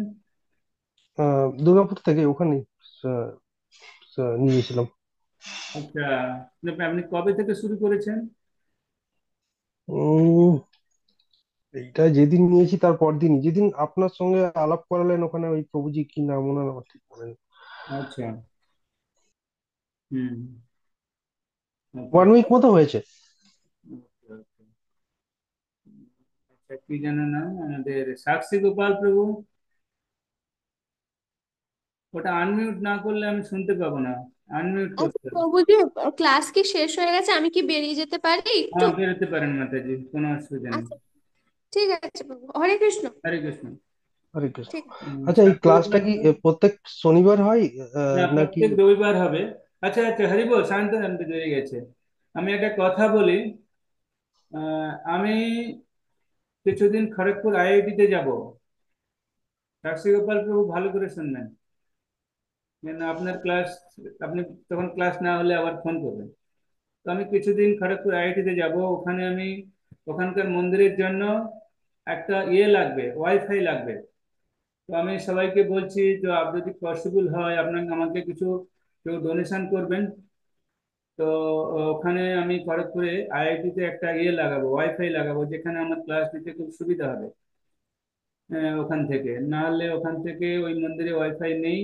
দুর্গাপুর থেকে ওখানেই আহ, নিয়েছিলাম।
আচ্ছা, আপনি কবে থেকে শুরু করেছেন?
উম এইটা যেদিন নিয়েছি তার পরদিনই, যেদিন আপনার সঙ্গে আলাপ করালেন ওখানে, ওই প্রভুজি কি নাম ওনার আমার ঠিক মনে নেই।
আচ্ছা। হুম। ওকে।
1 উইক মতো হয়েছে।
আচ্ছা, কি যেন নাম আমাদের সাক্ষী গোপাল প্রভু? ওটা আনমিউট না করলে আমি শুনতে পাবো না, আনমিউট
আচ্ছা
করতে হবে।
প্রভুজি, ক্লাস কি শেষ হয়ে গেছে? আমি কি বেরিয়ে যেতে পারি একটু?
হ্যাঁ, বেরোতে পারেন মাতাজি, কোনো অসুবিধা নেই।
আচ্ছা, ঠিক আছে প্রভু, হরে কৃষ্ণ।
হরে কৃষ্ণ।
হরে কৃষ্ণ।
ঠিক।
আচ্ছা, এই
সাক্ষী
ক্লাসটা
গোপাল
কি
প্রভু?
প্রত্যেক শনিবার হয়
না,
নাকি?
প্রত্যেক রবিবার হবে। আচ্ছা আচ্ছা, হরিবল, শান্ত শান্ত হয়ে গেছে। আমি একটা কথা বলি। আমি কিছুদিন খড়গপুর আইআইটিতে যাব। সাক্ষী গোপাল প্রভু, ভালো করে শুনবেন, কেন আপনার ক্লাস, আপনি তখন ক্লাস না হলে আবার ফোন করবেন। তো আমি কিছুদিন খড়গপুর আইআইটিতে যাব, ওখানে আমি ওখানকার মন্দিরের জন্য একটা লাগবে, ওয়াইফাই লাগবে। তো আমি সবাইকে বলছি, তো আপনি যদি পসিবল হয় আপনাকে আমাকে কিছু কেউ ডোনেশন করবেন। তো ওখানে আমি খড়গপুরে আইআইটিতে একটা লাগাবো, ওয়াইফাই লাগাবো, যেখানে আমার ক্লাস নিতে খুব সুবিধা হবে। ওখান থেকে না হলে ওখান থেকে ওই মন্দিরে ওয়াইফাই নেই,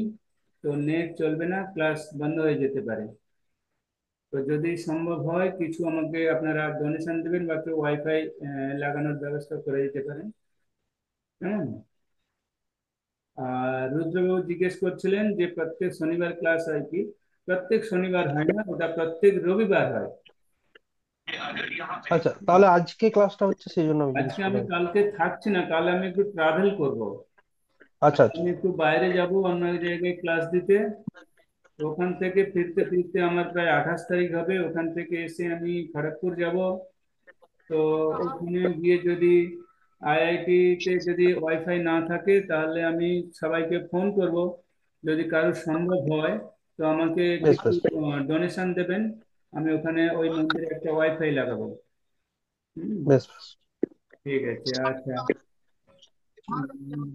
তো নেট চলবে না, ক্লাস বন্ধ হয়ে যেতে পারে। তো যদি সম্ভব হয় কিছু আমাকে আপনারা ডোনেশন দেবেন বা কেউ ওয়াইফাই লাগানোর ব্যবস্থা করে দিতে পারেন। কেমন? আর রুদ্রবাবু জিজ্ঞেস করছিলেন যে প্রত্যেক শনিবার ক্লাস হয় কি। প্রত্যেক শনিবার হয় না, ওটা প্রত্যেক রবিবার হয়।
আচ্ছা, তাহলে আজকে ক্লাসটা হচ্ছে সেই জন্য আমি জিজ্ঞেস
আজকে আমি
করলাম।
কালকে থাকছি না, কাল আমি একটু ট্রাভেল করব।
আচ্ছা আচ্ছা।
আমি একটু বাইরে যাব অন্য এক জায়গায় ক্লাস দিতে। তো ওখান থেকে ফিরতে ফিরতে আমার প্রায় 28 তারিখ হবে। ওখান থেকে এসে আমি খড়গপুর যাব। তো ওখানে গিয়ে যদি আইআইটি তে যদি ওয়াইফাই না থাকে তাহলে আমি সবাইকে ফোন করব। যদি কারোর সম্ভব হয় তো আমাকে
বেশ
কিছু
বেশ।
ডোনেশন দেবেন, আমি ওখানে ওই মন্দিরে একটা ওয়াইফাই লাগাবো। হুম।
বেশ বেশ।
ঠিক আছে, আচ্ছা। উম,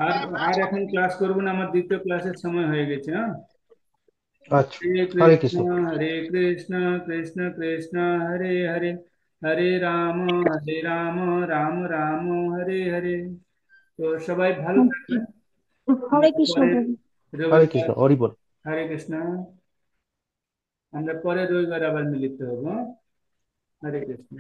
আর আর এখন ক্লাস করবো না, আমার দ্বিতীয় ক্লাসের সময় হয়ে গেছে। হ্যাঁ।
আচ্ছা।
हरे
হরে
कृष्ण
কৃষ্ণ।
हरे कृष्ण कृष्ण कृष्ण हरे हरे, हरे राम राम राम हरे हरे। তো সবাই ভালো থাকবেন।
হরে
আমরা
কৃষ্ণ
পরের
প্রভু।
হরে
রবিবার,
কৃষ্ণ, হরি বল।
হরে কৃষ্ণ, আমরা পরের রবিবার আবার মিলিত হবো। হ্যাঁ? হরে কৃষ্ণ।